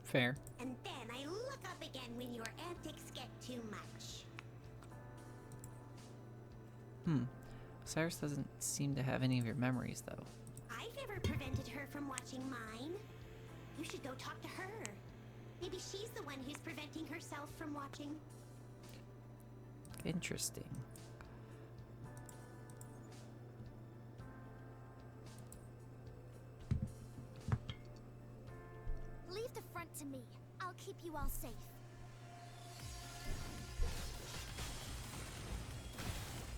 Fair. And then I look up again when your antics get too much. Osiris doesn't seem to have any of your memories though. I've never prevented her from watching mine. You should go talk to her. Maybe she's the one who's preventing herself from watching. Interesting. Leave the front to me. I'll keep you all safe.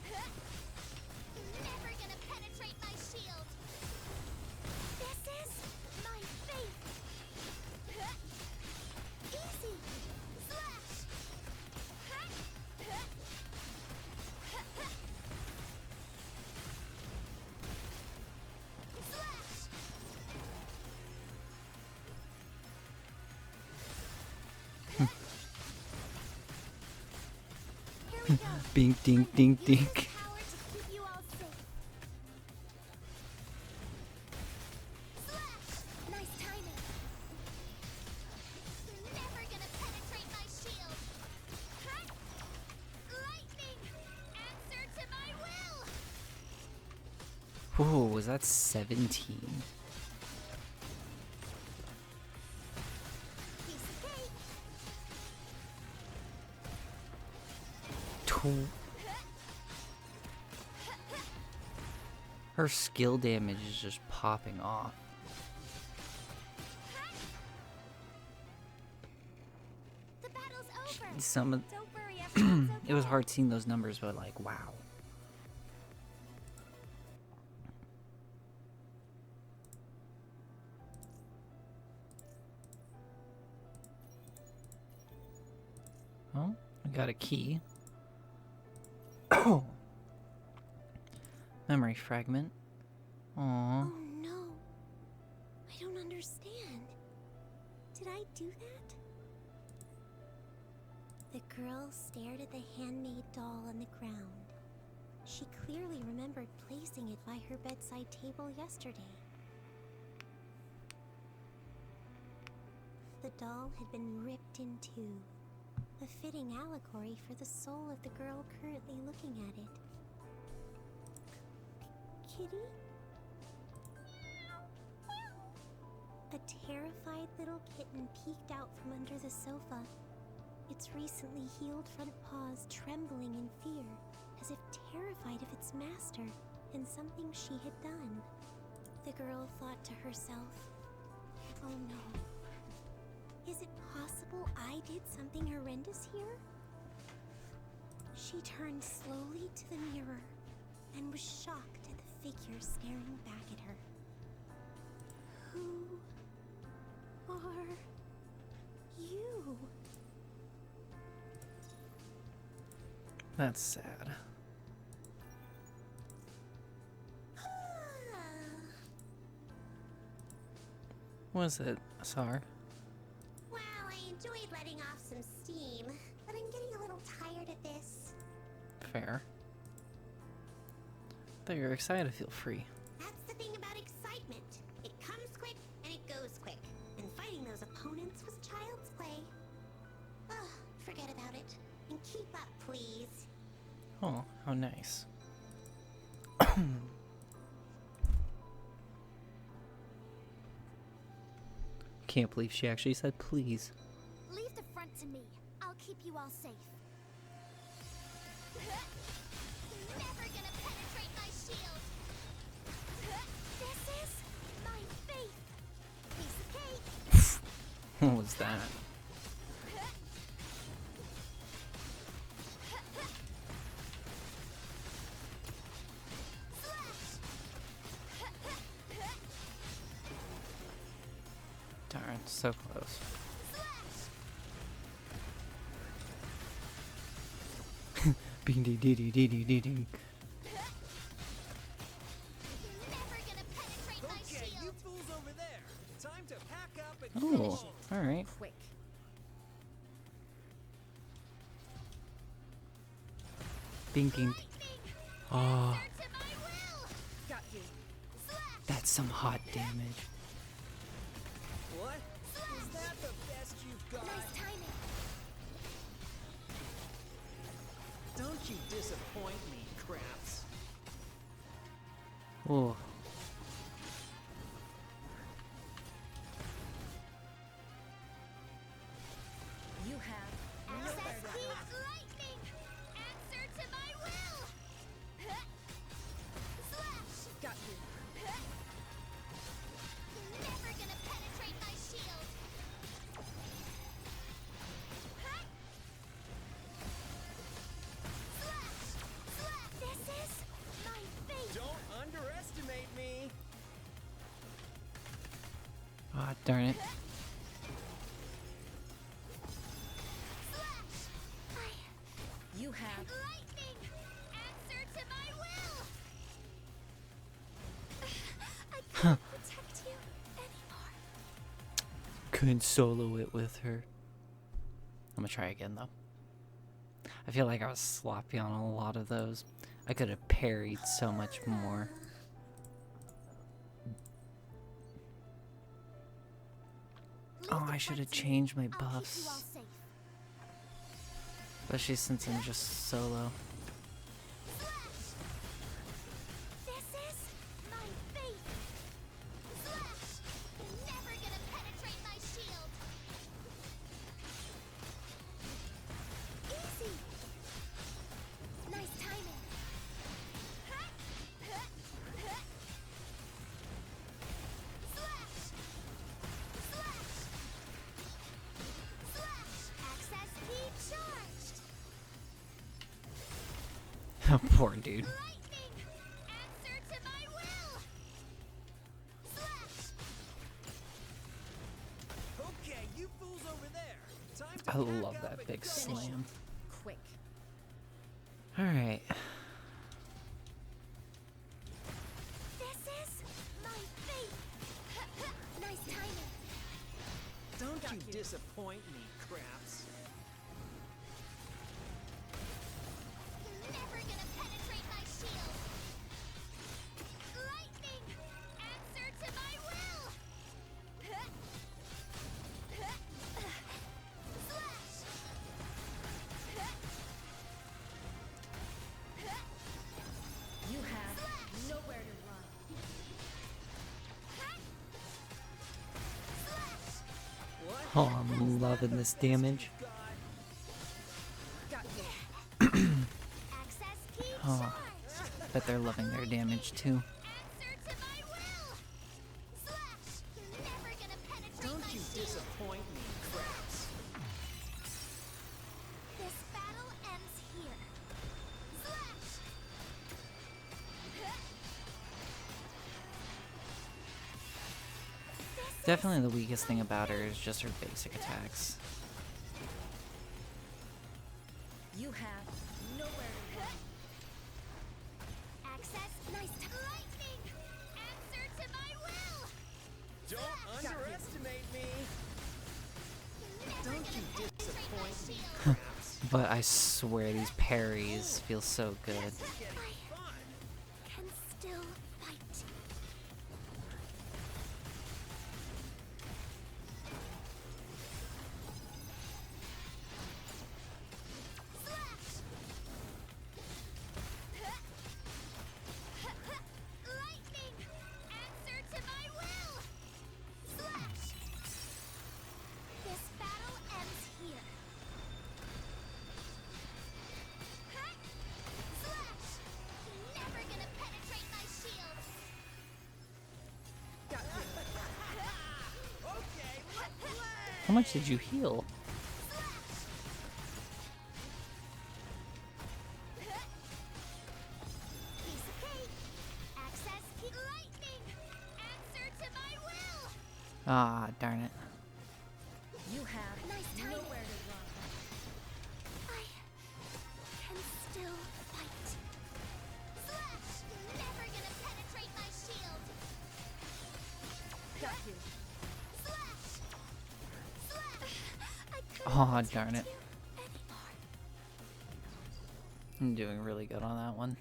You're never gonna penetrate my shield. This is my faith. Easy. Slash. Slash. Here we go. Bink dink dink dink. Power to keep you all safe. Slash! Nice timing. You're never gonna penetrate my shield. Lightning! Answer to my will! Ooh, was that 17? Piece of cake. Her skill damage is just popping off. The battle's over. Some of Don't worry, everyone's okay. it was hard seeing those numbers, but like, wow. Well, I got a key. Oh, memory fragment. Aww. Oh no. I don't understand. Did I do that? The girl stared at the handmade doll on the ground. She clearly remembered placing it by her bedside table yesterday. The doll had been ripped in two. A fitting allegory for the soul of the girl currently looking at it. Kitty? A terrified little kitten peeked out from under the sofa, its recently healed front paws trembling in fear, as if terrified of its master and something she had done. The girl thought to herself, "Oh no. Is it possible I did something horrendous here?" She turned slowly to the mirror and was shocked at the figure staring back at her. Who are you? That's sad. What is it, Asar? Well, I enjoyed letting off some steam, but I'm getting a little tired of this. Fair. Though you're excited to feel free. That's the thing about excitement. It comes quick and it goes quick. And fighting those opponents was child's play. Ugh, forget about it. And keep up, please. Oh, how nice. Can't believe she actually said please. Leave the front to me. I'll keep you all safe. Never gonna penetrate my shield. This is my faith. Piece of cake. What was that? Darn, so close. Bing dee dee dee dee dee dee dee. Never gonna penetrate my Okay, you shield. fools over there. Time to pack up and Oh, finish it. alright. Quick. Bing bing. Oh, To my will. Got you. that's some hot damage. What? Is that the best you've got? Nice timing. Don't you disappoint me, craps. Oh. You have no Access better. heat lightning. Answer to my will. Slash. Got you. Never gonna penetrate my shield. Slash. This is my fate. Don't underestimate me. Ah, darn it. You have Lightning. Answer to my will. I can't protect you anymore. Couldn't solo it with her. I'm gonna try again though. I feel like I was sloppy on a lot of those. I could have parried so much more. Oh, I should have changed my I'll keep you all buffs. safe. Especially since I'm just solo. This is my fate. Slash. Never gonna penetrate my shield. Easy. Nice timing. Slash. Slash. Slash. Access heat charged. Poor dude. Lightning. Answer to my will. Slash. Okay, you fools over there. Time to I pack love up that and big finish slam. quick. Alright. This is my fate. Nice timing. Don't you disappoint me, craps. Never gonna penetrate my shield. Lightning. Answer to my will. Slash. loving this damage. Access key Oh, charge. bet they're loving their damage too. Answer to my will. Slash. You're never gonna penetrate Don't my you shield. disappoint me, Craps. This battle ends here. Slash. Definitely the weakest thing about her is just her basic attacks. You have nowhere to run. Access. Nice. Lightning. Answer to my will. Don't underestimate me. You're never Don't you gonna penetrate my disappoint me, shield. Craps. But I swear these parries feel so good. This is getting fun. Can still fight. Slash. Lightning. Answer to my will. Slash. This battle ends here. Slash. You're never gonna penetrate my shield. Okay, let's play. How much did you heal? Piece of cake. Access key. Lightning. Answer to my will. Ah, darn it. You have Nice timing. nowhere to run. I can still fight. Slash. You're never gonna penetrate my shield. Got you. Slash. Slash. I couldn't Aw, protect darn it. you anymore. I'm doing really good on that one.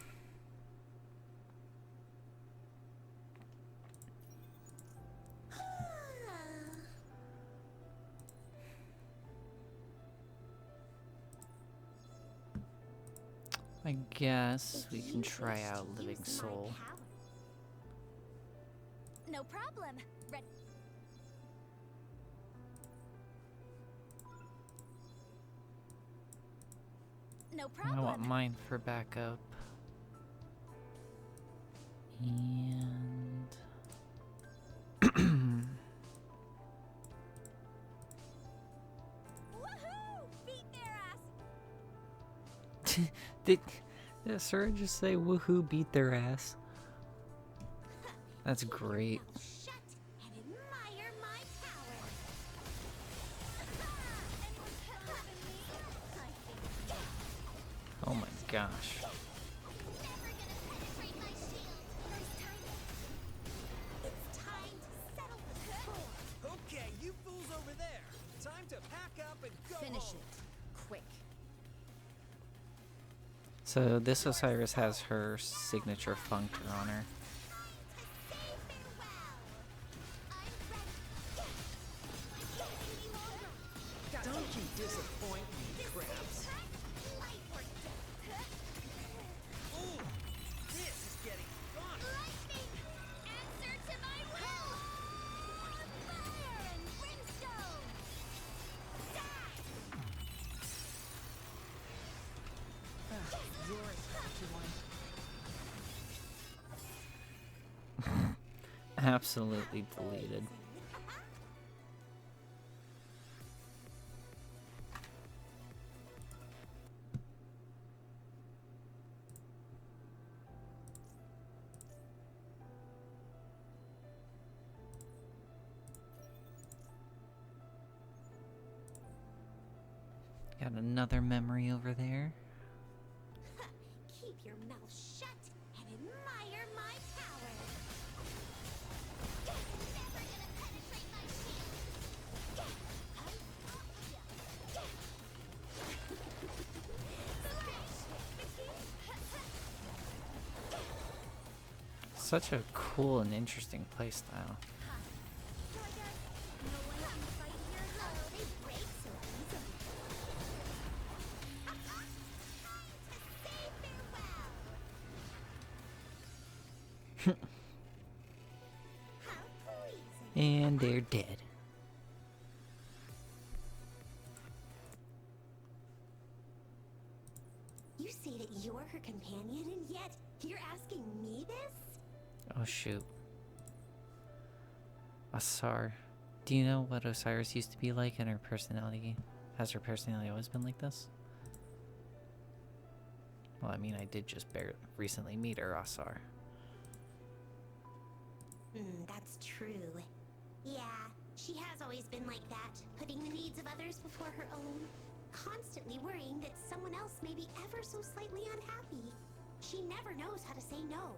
I guess we can try out Living Use my Soul. power. No problem. No I problem. want mine for backup. And Woohoo! Beat their ass. did Sir just say woohoo beat their ass? That's great. Mouth shut and admire my power. Anyone stronger than me? I think. Oh my gosh. Never gonna penetrate my shield. Nice timing. It's time to settle the score. Okay, you fools over there. Time to pack up and go Finish home. it. Quick. So this Osiris has her signature functor on her. Time to say farewell. I'm ready. Won't wait any longer. Don't you disappoint me, Craps. Light work. Ooh, this is getting fun. Lightning. Answer to my will. Fire and brimstone. Die. You're a touchy one. Absolutely deleted. Got another memory over there. Keep your mouth shut and admire my power. Never gonna penetrate my shield. Such a cool and interesting playstyle. So I guess no one can fight here. Oh, they break so easily. Time to say farewell. How pleasing. And they're dead. You say that you're her companion, and yet you're asking me this? Oh shoot. Asar. Do you know what Osiris used to be like and her personality? Has her personality always been like this? Well, I mean, I did just recently meet her, Asar. That's true. Yeah, she has always been like that, putting the needs of others before her own. Constantly worrying that someone else may be ever so slightly unhappy. She never knows how to say no.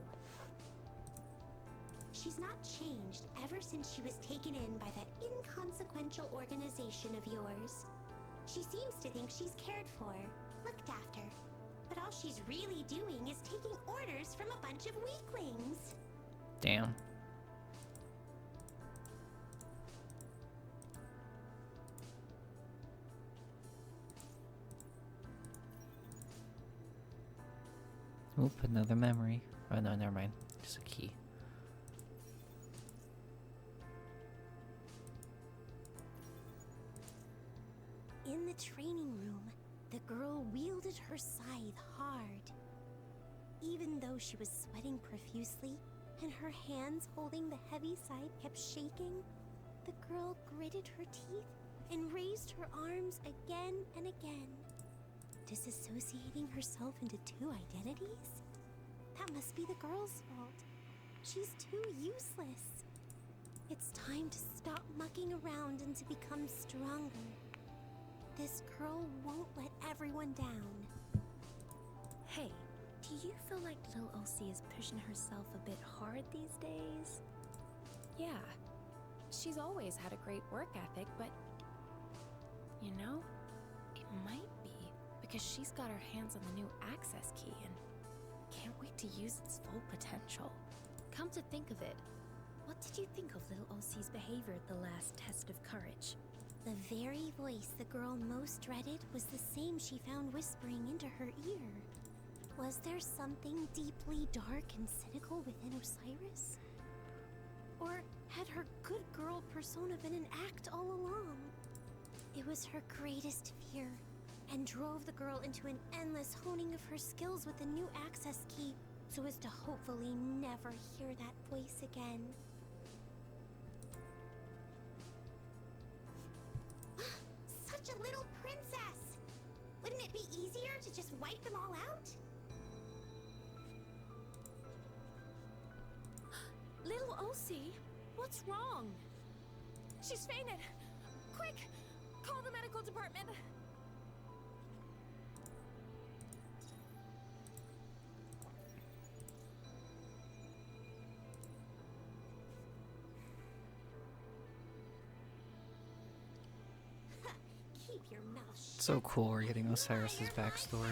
She's not changed ever since she was taken in by that inconsequential organization of yours. She seems to think she's cared for, looked after. But all she's really doing is taking orders from a bunch of weaklings. Damn. Oop, another memory. Oh no, never mind. Just a key. In the training room, the girl wielded her scythe hard. Even though she was sweating profusely and her hands holding the heavy scythe kept shaking, the girl gritted her teeth and raised her arms again and again. Disassociating herself into two identities? That must be the girl's fault. She's too useless. It's time to stop mucking around and to become stronger. This girl won't let everyone down. Hey, do you feel like little OC is pushing herself a bit hard these days? Yeah, she's always had a great work ethic, but you know, it might be because she's got her hands on the new access key and can't wait to use its full potential. Come to think of it, what did you think of little OC's behavior at the last test of courage? The very voice the girl most dreaded was the same she found whispering into her ear. Was there something deeply dark and cynical within Osiris? Or had her good girl persona been an act all along? It was her greatest fear, and drove the girl into an endless honing of her skills with the new access key, so as to hopefully never hear that voice again. Such a little princess! Wouldn't it be easier to just wipe them all out? Little OC, what's wrong? She's fainted! Quick! Call the medical department! Keep your mouth shut. So cool, we're getting Osiris's backstory.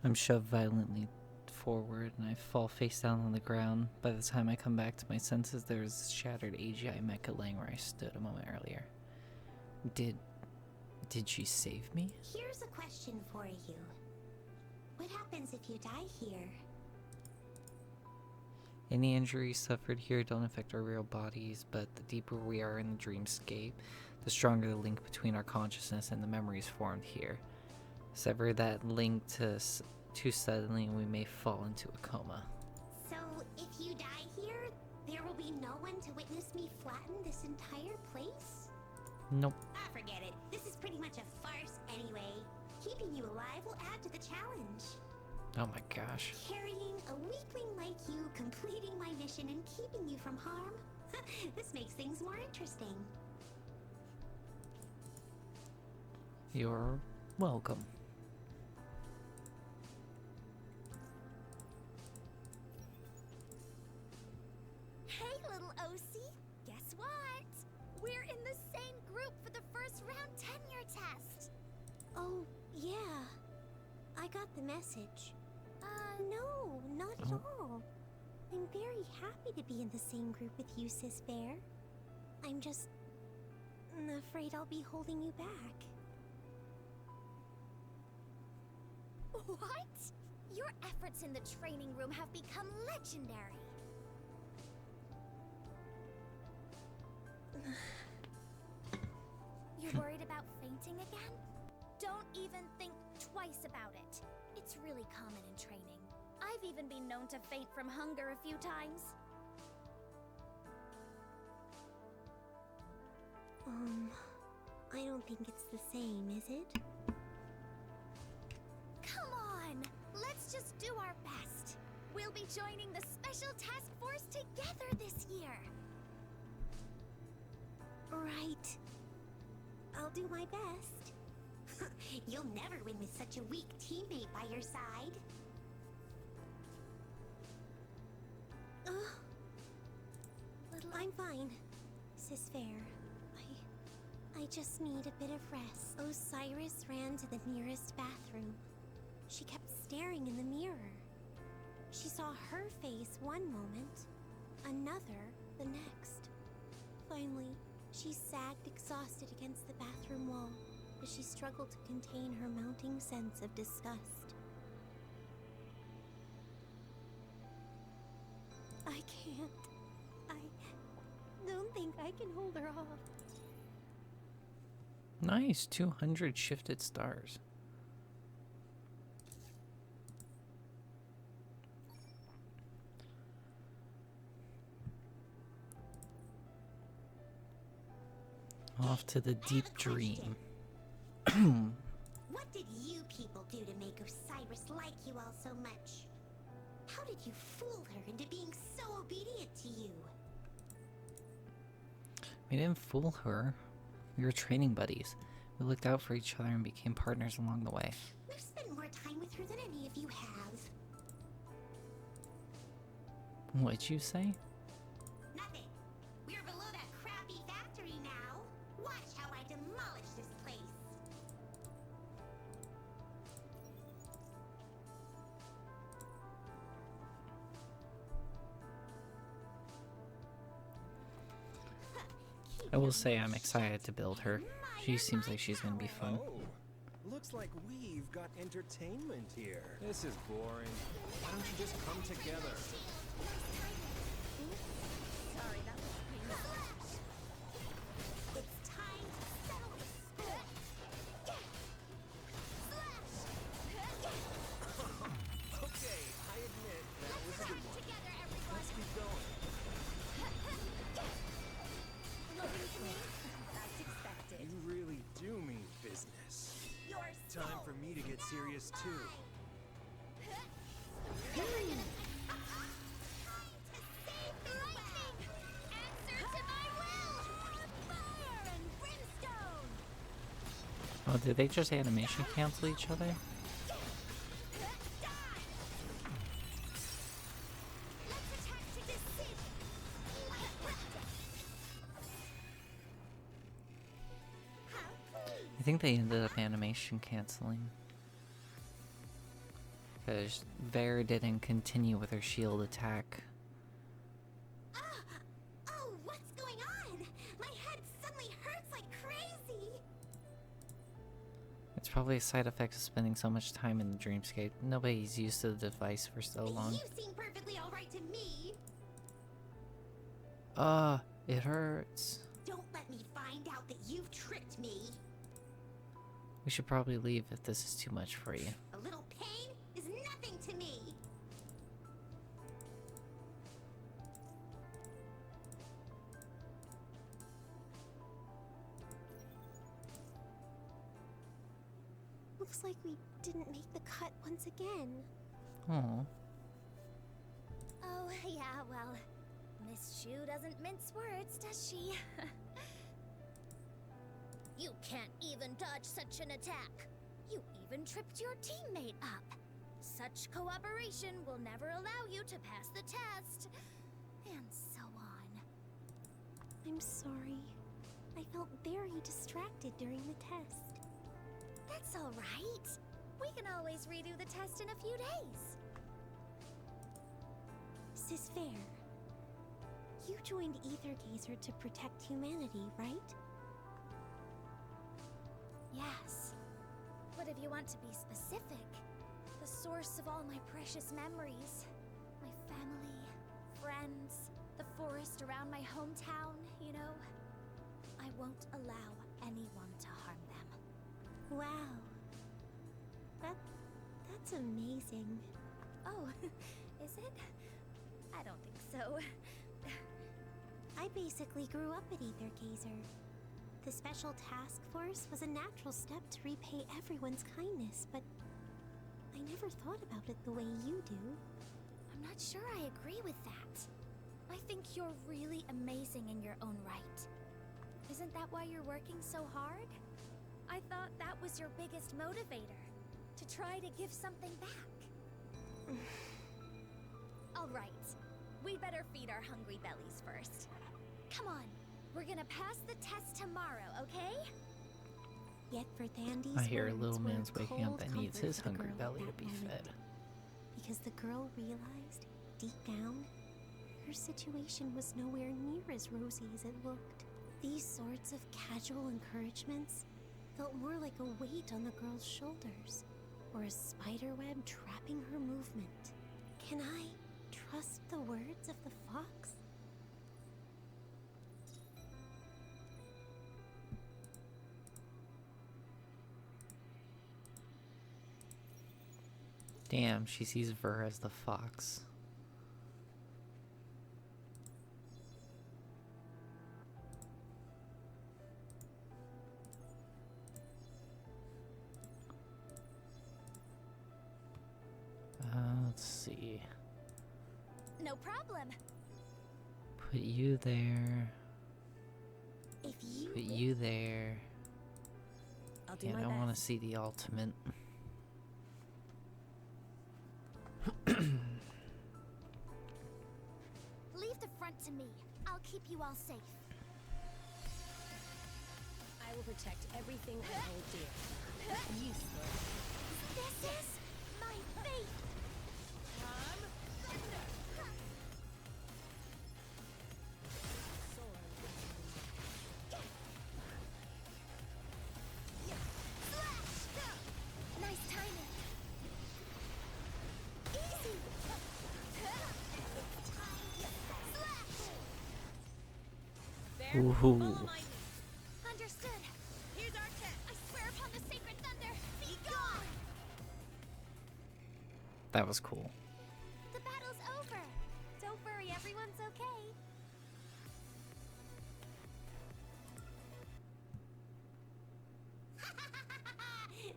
I'm shoved violently forward and I fall face down on the ground. By the time I come back to my senses, there's shattered AGI mecha laying where I stood a moment earlier. Did she save me? Here's a question for you. What happens if you die here? Any injuries suffered here don't affect our real bodies, but the deeper we are in the dreamscape, the stronger the link between our consciousness and the memories formed here. Sever that link too suddenly and we may fall into a coma. So, if you die here, there will be no one to witness me flatten this entire place? Nope. Ah, forget it. This is pretty much a farce anyway. Keeping you alive will add to the challenge. Oh my gosh. Carrying a weakling like you, completing my mission, and keeping you from harm? This makes things more interesting. You're welcome. Hey, little OC. Guess what? We're in the same group for the first round tenure test. Oh, yeah. I got the message. No, not at all. I'm very happy to be in the same group with you, Sis Bear. I'm just afraid I'll be holding you back. What? Your efforts in the training room have become legendary. You're worried about fainting again? Don't even think twice about it. It's really common in training. I've even been known to faint from hunger a few times. I don't think it's the same, is it? Come on! Let's just do our best. We'll be joining the Special Task Force together this year. Right. I'll do my best. You'll never win with such a weak teammate by your side. I'm fine, Sis Fair. I just need a bit of rest. Osiris ran to the nearest bathroom. She kept staring in the mirror. She saw her face one moment, another the next. Finally, she sagged exhausted against the bathroom wall as she struggled to contain her mounting sense of disgust. I can't. I don't think I can hold her off. Nice, 200 shifted stars. Off to the deep dream. What did you people do to make Osiris like you all so much? How did you fool her into being so obedient to you? We didn't fool her. We were training buddies. We looked out for each other and became partners along the way. We've spent more time with her than any of you have. What'd you say? Nothing. We're below that crappy factory now. Watch how I demolish this place. I will say I'm excited to build her. She seems like she's gonna be fun. Oh, looks like we've got entertainment here. This is boring. Why don't you just come together? Sorry, that was painful. It's time to settle the score. Okay, I admit that was a good one. Together, everyone. Let's keep going. Looking to me? That's expected. You really do mean business. You're Time for me to get serious too. Oh, did they just animation cancel each other? I think they ended up animation canceling. Because Vare didn't continue with her shield attack. Oh, what's going on? My head suddenly hurts like crazy. It's probably a side effect of spending so much time in the dreamscape. Nobody's used to the device for so long. You seem perfectly alright to me. It hurts. Don't let me find out that you've tricked me. We should probably leave if this is too much for you. A little pain is nothing to me. Looks like we didn't make the cut once again. Oh, Oh, yeah, well, Miss Shu doesn't mince words, does she? You can't even dodge such an attack. You even tripped your teammate up. Such cooperation will never allow you to pass the test. And so on. I'm sorry. I felt very distracted during the test. That's all right. We can always redo the test in a few days. Sis Fair, you joined Aether Gazer to protect humanity, right? Yes. But if you want to be specific, the source of all my precious memories, my family, friends, the forest around my hometown, you know, I won't allow anyone to harm them. Wow. That's amazing. Oh, is it? I don't think so. I basically grew up at Aether Gazer. The Special Task Force was a natural step to repay everyone's kindness, but I never thought about it the way you do. I'm not sure I agree with that. I think you're really amazing in your own right. Isn't that why you're working so hard? I thought that was your biggest motivator, to try to give something back. All right, we better feed our hungry bellies first. Come on, we're gonna pass the test tomorrow, okay? Yet for Thandy's I hear a words little were man's waking up cold that needs comfort his for the hungry girl at belly to that be moment. fed. Because the girl realized, deep down, her situation was nowhere near as rosy as it looked. These sorts of casual encouragements felt more like a weight on the girl's shoulders, or a spiderweb trapping her movement. Can I trust the words of the fox? Damn, she sees Ver as the fox. Let's see. No problem. Put you there. If you Put you there. I'll do Yeah, my I best. want to see the ultimate. Leave the front to me. I'll keep you all safe. I will protect everything I hold dear. Useless. This is my fate. Nice timing. Easy. There, Ooh. follow my lead. Understood. Here's our test. I swear upon the sacred thunder, be gone! That was cool. The battle's over. Don't worry, everyone's okay.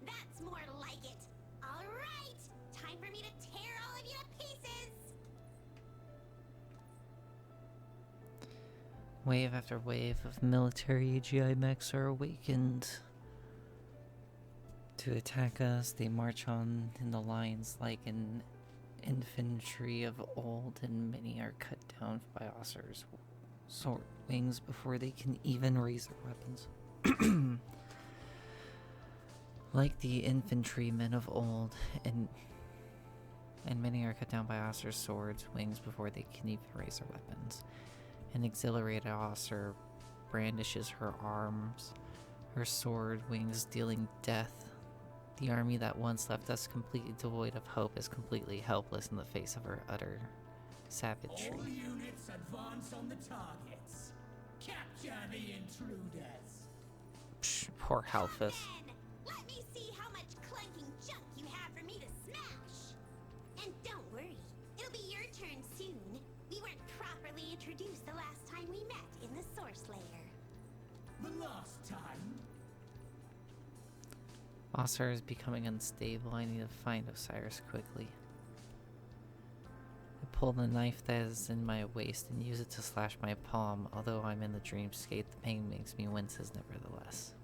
That's more like it. All right, time for me to tear all of you to pieces. Wave after wave of military AGI mechs are awakened to attack us. They march on in the lines like an infantry of old, and many are cut down by Ossar's sword wings before they can even raise their weapons. Like the infantrymen of old, and many are cut down by Ossar's swords wings before they can even raise their weapons. An exhilarated Ossar brandishes her arms, her sword wings dealing death. The army that once left us completely devoid of hope is completely helpless in the face of her utter savagery. All units advance on the targets. Capture the intruders. Psh, poor Halfus. Then, let me see how much clanking junk you have for me to smash. And don't worry, it'll be your turn soon. We weren't properly introduced the last time we met in the Source Lair. The last time. Ossar is becoming unstable. I need to find Osiris quickly. I pull the knife that is in my waist and use it to slash my palm. Although I'm in the dreamscape, the pain makes me winces nevertheless.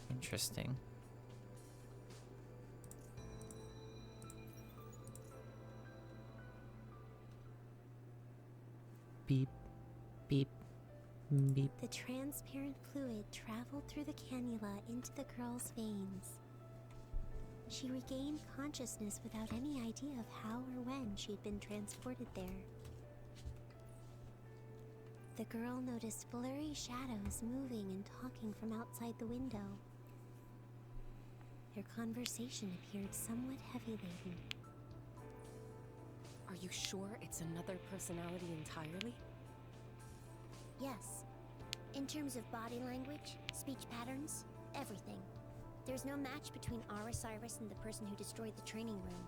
Interesting. Beep, Beep. Beep. The transparent fluid traveled through the cannula into the girl's veins. She regained consciousness without any idea of how or when she'd been transported there. The girl noticed blurry shadows moving and talking from outside the window. Their conversation appeared somewhat heavy-laden. Are you sure it's another personality entirely? Yes. In terms of body language, speech patterns, everything. There's no match between our Osiris and the person who destroyed the training room.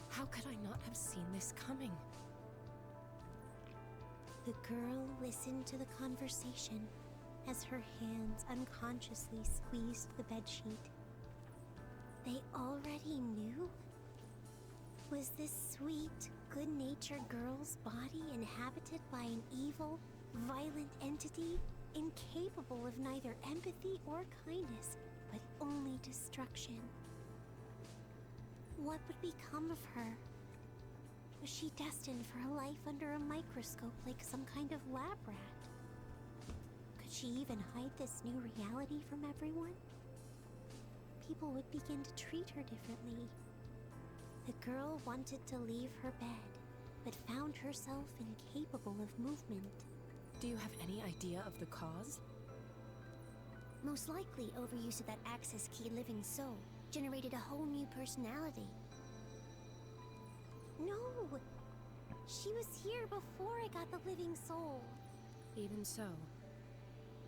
How could I not have seen this coming? The girl listened to the conversation as her hands unconsciously squeezed the bedsheet. They already knew? Was this sweet, good-natured girl's body inhabited by an evil, violent entity incapable of neither empathy or kindness, but only destruction? What would become of her? Was she destined for a life under a microscope like some kind of lab rat? Could she even hide this new reality from everyone? People would begin to treat her differently. The girl wanted to leave her bed, but found herself incapable of movement. Do you have any idea of the cause? Most likely overuse of that access key living soul generated a whole new personality. No! She was here before I got the living soul. Even so,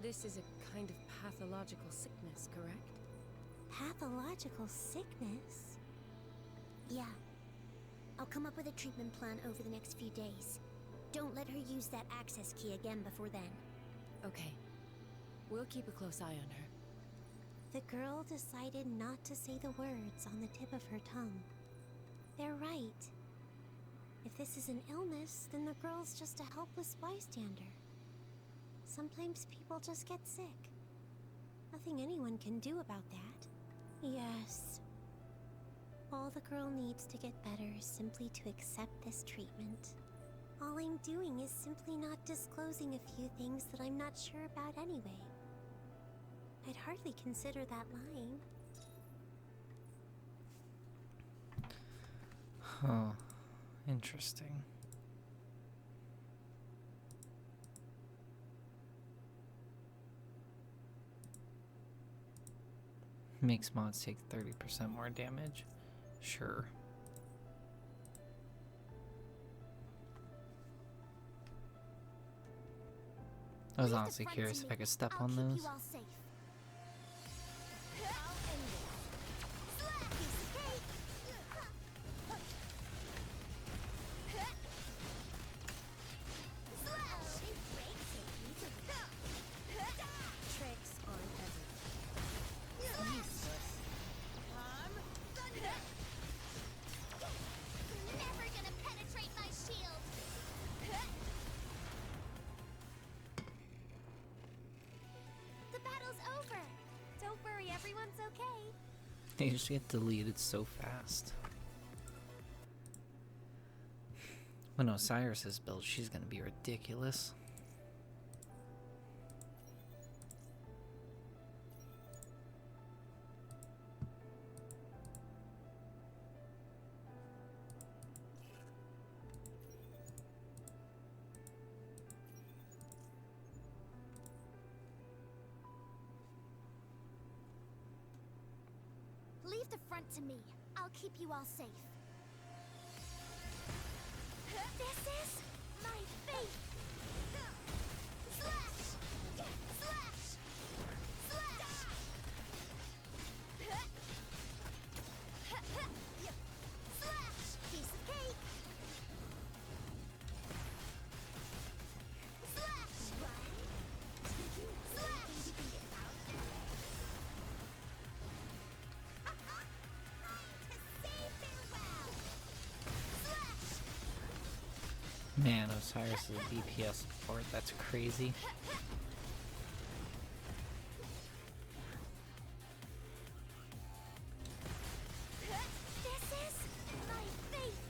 this is a kind of pathological sickness, correct? Pathological sickness? Yeah. I'll come up with a treatment plan over the next few days. Don't let her use that access key again before then. Okay. We'll keep a close eye on her. The girl decided not to say the words on the tip of her tongue. They're right. If this is an illness, then the girl's just a helpless bystander. Sometimes people just get sick. Nothing anyone can do about that. Yes. All the girl needs to get better is simply to accept this treatment. All I'm doing is simply not disclosing a few things that I'm not sure about anyway. I'd hardly consider that lying. Huh. Interesting. Makes mods take 30% more damage. Sure. I was honestly curious if I could step on those. They usually get deleted so fast. When Osiris is built, she's gonna be ridiculous. Leave the front to me. I'll keep you all safe. This is my faith! Slash! Slash! Slash! Slash! Piece of cake! Slash! Slash! Man, Osiris is DPS support. That's crazy. This is my faith!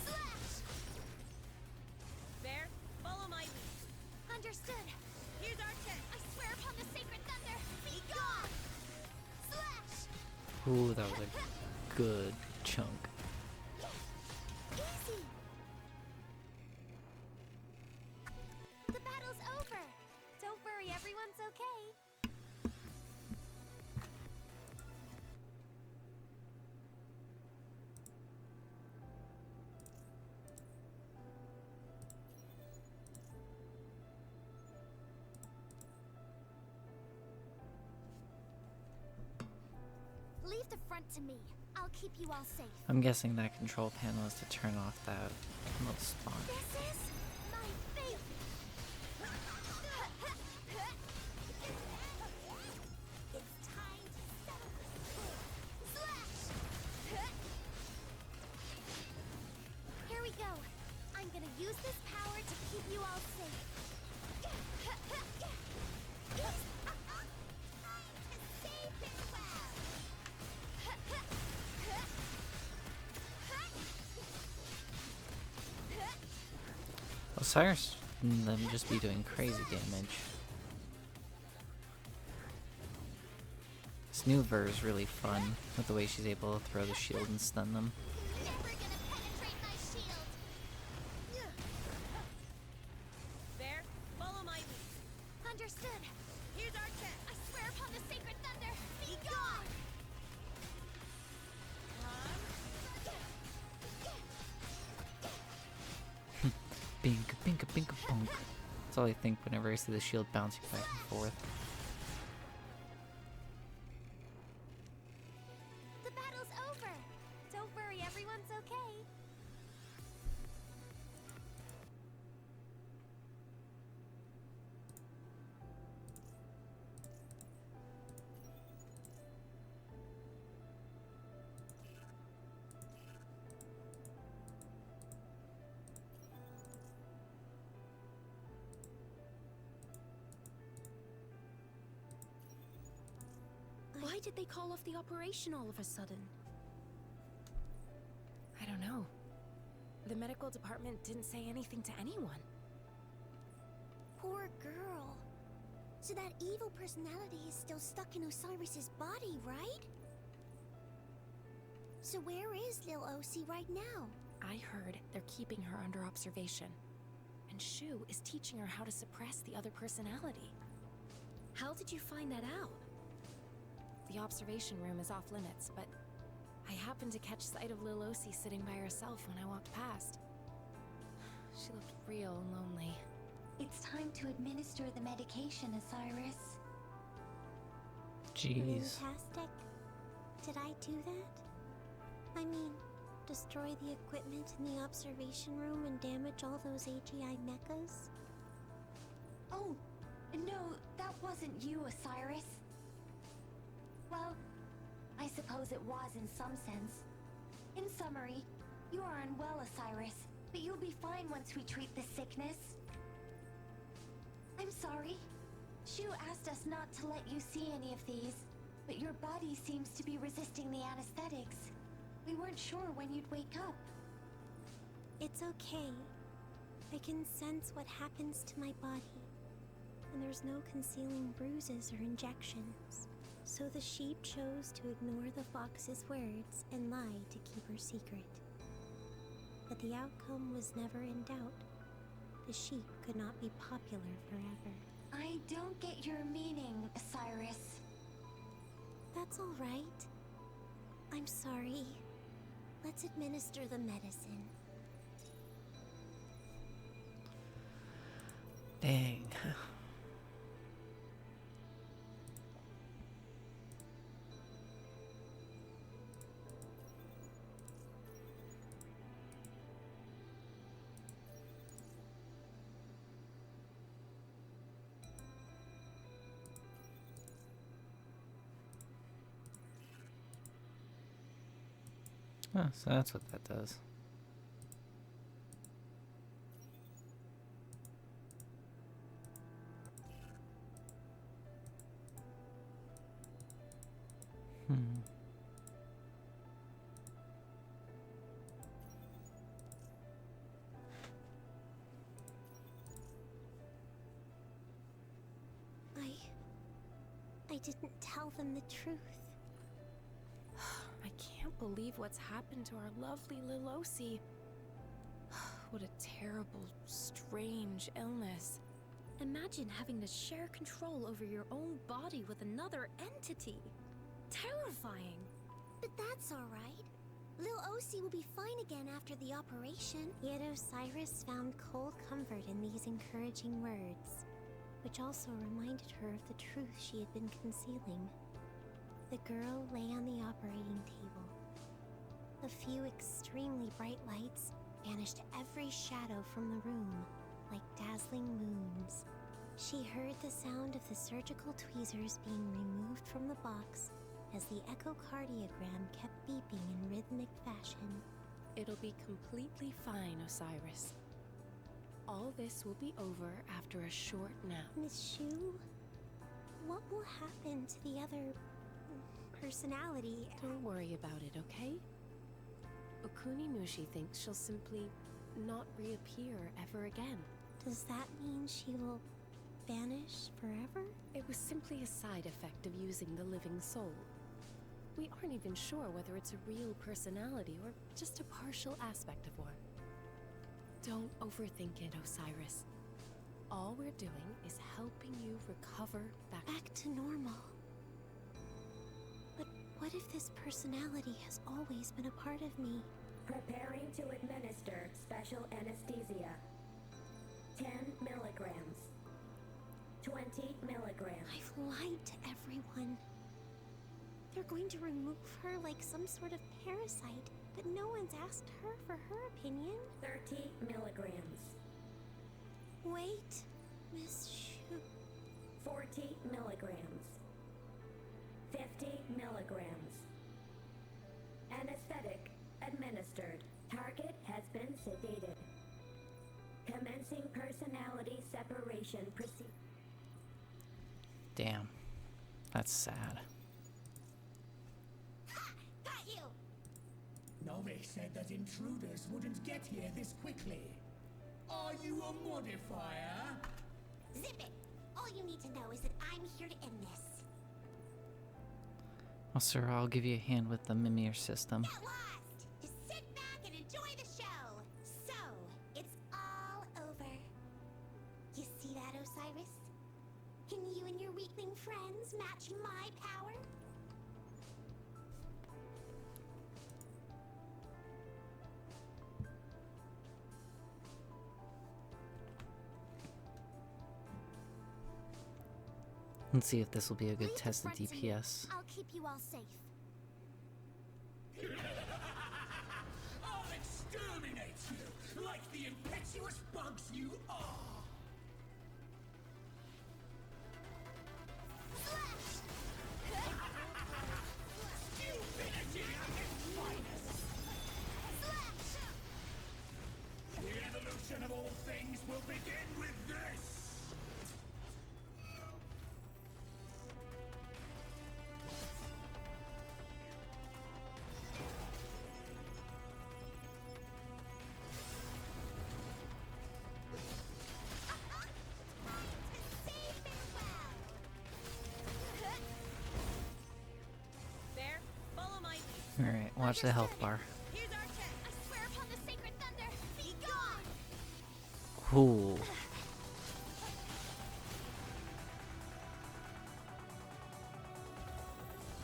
Slash! Understood. Here's our chance. I swear upon the sacred thunder, be gone! Slash! Ooh, that was a good chunk. Easy! The battle's over! Don't worry, everyone's okay. Leave the front to me. I'll keep you all safe. I'm guessing that control panel is to turn off that little spot. This is my fate! It's time to settle this. Slash! Here we go. I'm gonna use this power to keep you all safe. It's time to say farewell! Osiris and them just be doing crazy damage. This new Ver is really fun with the way she's able to throw the shield and stun them. Never gonna penetrate my shield! Bear, follow my lead. Understood. Here's our chance. I swear upon the sacred thunder, be gone! Bink, bink, bink, bonk. That's all I think whenever I see the shield bouncing back and forth. The battle's over! Don't worry, everyone's okay. Why did they call off the operation all of a sudden? I don't know. The medical department didn't say anything to anyone. Poor girl. So that evil personality is still stuck in Osiris's body, right? So where is Lil OC right now? I heard they're keeping her under observation. And Shu is teaching her how to suppress the other personality. How did you find that out? The observation room is off limits, but I happened to catch sight of Lil OC sitting by herself when I walked past. She looked real lonely. It's time to administer the medication, Osiris. Jeez. Fantastic. Did I do that? I mean, destroy the equipment in the observation room and damage all those AGI mechas? Oh, no, that wasn't you, Osiris. Well, I suppose it was in some sense. In summary, you are unwell, Osiris, but you'll be fine once we treat the sickness. I'm sorry. Shu asked us not to let you see any of these, but your body seems to be resisting the anesthetics. We weren't sure when you'd wake up. It's okay. I can sense what happens to my body, and there's no concealing bruises or injections. So the sheep chose to ignore the fox's words and lie to keep her secret. But the outcome was never in doubt. The sheep could not be popular forever. I don't get your meaning, Osiris. That's all right. I'm sorry. Let's administer the medicine. Dang. Oh, so that's what that does. Hmm. I didn't tell them the truth. I can't believe what's happened to our lovely Lil Osi. What a terrible, strange illness. Imagine having to share control over your own body with another entity. Terrifying. But that's alright. Lil Osi will be fine again after the operation. Yet Osiris found cold comfort in these encouraging words, which also reminded her of the truth she had been concealing. The girl lay on the operating table. A few extremely bright lights banished every shadow from the room, like dazzling moons. She heard the sound of the surgical tweezers being removed from the box as the echocardiogram kept beeping in rhythmic fashion. It'll be completely fine, Osiris. All this will be over after a short nap. Miss Shu, what will happen to the other personality? Don't worry about it, okay? Okuninushi thinks she'll simply not reappear ever again. Does that mean she will vanish forever? It was simply a side effect of using the living soul. We aren't even sure whether it's a real personality or just a partial aspect of one. Don't overthink it, Osiris. All we're doing is helping you recover back to normal. But what if this personality has always been a part of me? Preparing to administer special anesthesia. 10 milligrams. 20 milligrams. I've lied to everyone. They're going to remove her like some sort of parasite, but no one's asked her for her opinion. 30 milligrams. Wait, Miss Shu. 40 milligrams. 50 milligrams. Anesthetic administered. Target has been sedated. Commencing personality separation procedure. Damn. That's sad. Got you! Novik said that intruders wouldn't get here this quickly. Are you a modifier? Zip it! All you need to know is that I'm here to end this. Well, sir, I'll give you a hand with the Mimir system. Get lost! Just sit back and enjoy the show! So, it's all over. You see that, Osiris? Can you and your weakling friends match my power? Let's see if this will be a good Leave the test of front to me. DPS. I'll keep you all safe. I'll exterminate you, like the impetuous bugs you are! Stupidity at its finest! The evolution of all things will begin with this! There, follow my Alright, watch the health bar. Here's our check. I swear upon the sacred thunder, be gone! Cool.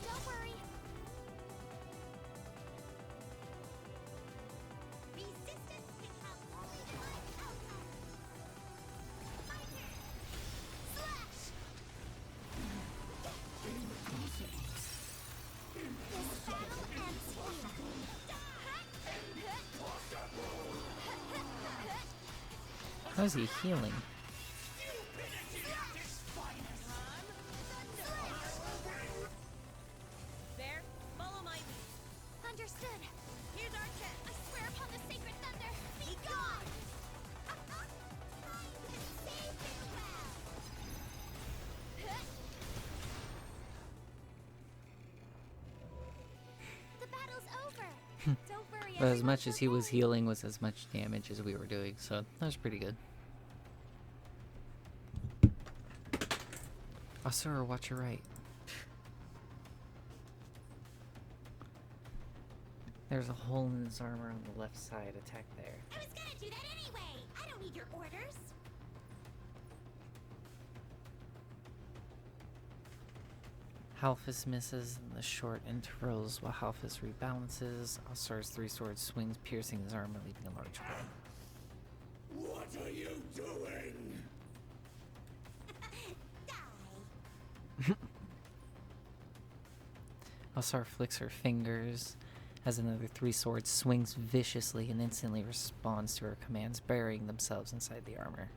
Don't worry. Resistance can have only one outcome. Fighter! Slash! This battle ends here. How's he healing? There, follow my lead. Understood. Here's our check. I swear upon the sacred thunder, be gone! Time to say farewell! The battle's over. Don't worry, But as much everyone's as he was okay. healing was as much damage as we were doing, so that was pretty good. Oh, sir, watch your right. There's a hole in his armor on the left side. Attack there. I was gonna do that anyway! I don't need your orders! Halphus misses in the short intervals while Halphus rebalances. Alsar's three swords swings, piercing his armor, leaving a large hole. What are you doing? Die! Alsar flicks her fingers as another three swords swings viciously and instantly responds to her commands, burying themselves inside the armor.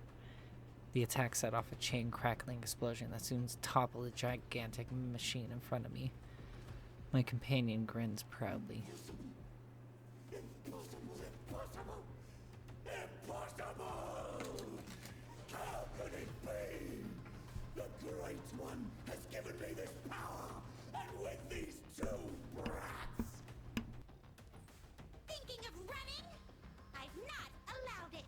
The attack set off a chain crackling explosion that soon toppled a gigantic machine in front of me. My companion grins proudly. Impossible! Impossible! Impossible! How could it be? The Great One has given me this power, and with these two brats! Thinking of running? I've not allowed it!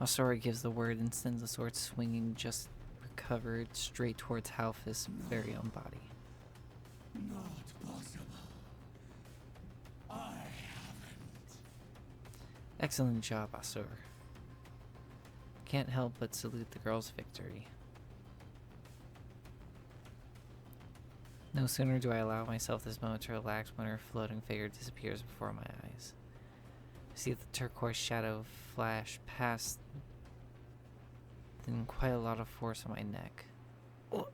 Asura gives the word and sends the sword swinging just recovered straight towards Halphus' very own body. Not possible. I haven't. Excellent job, Asur. Can't help but salute the girl's victory. No sooner do I allow myself this moment to relax when her floating figure disappears before my eyes. I see the turquoise shadow flash past, then quite a lot of force on my neck. Oh.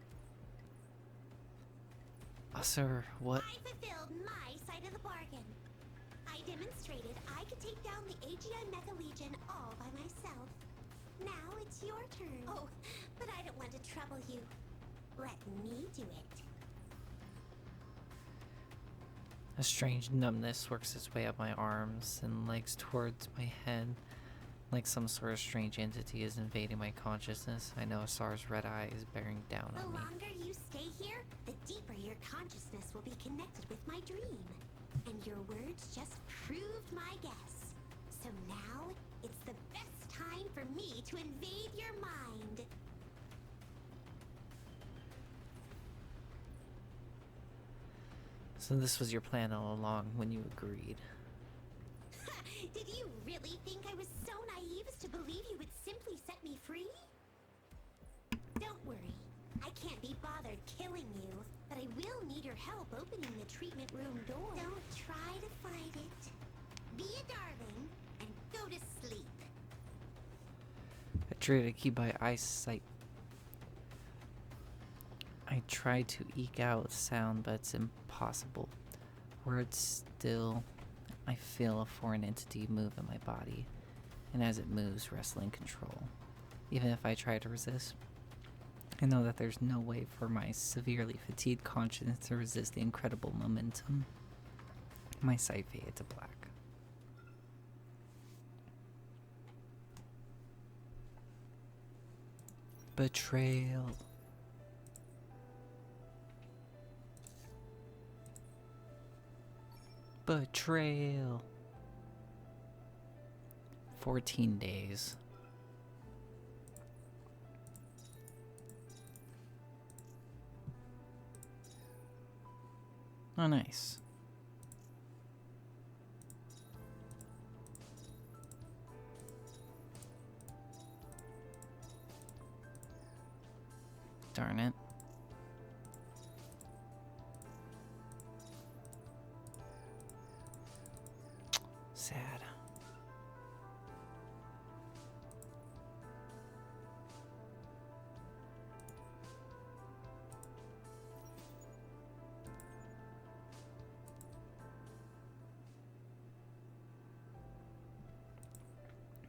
Asur, what? I fulfilled my side of the bargain. I demonstrated I could take down the AGI Mecha Legion all by myself. Now it's your turn. Oh, but I don't want to trouble you. Let me do it. A strange numbness works its way up my arms and legs towards my head. Like some sort of strange entity is invading my consciousness. I know Asar's red eye is bearing down on me. The longer you stay here, the deeper your consciousness will be connected with my dream. And your words just proved my guess. So now, it's the best time for me to invade your mind. So this was your plan all along when you agreed. Did you really think I was so naive as to believe you would simply set me free? Don't worry. I can't be bothered killing you, but I will need your help opening the treatment room door. Don't try to fight it. Be a darling and go to sleep. I try to keep my eyesight. I try to eke out sound, but it's impossible. Words still. I feel a foreign entity move in my body, and as it moves, wrestling control. Even if I try to resist, I know that there's no way for my severely fatigued conscience to resist the incredible momentum. My sight faded to black. Betrayal. Betrayal. 14 days. Oh, nice. Darn it. Sad.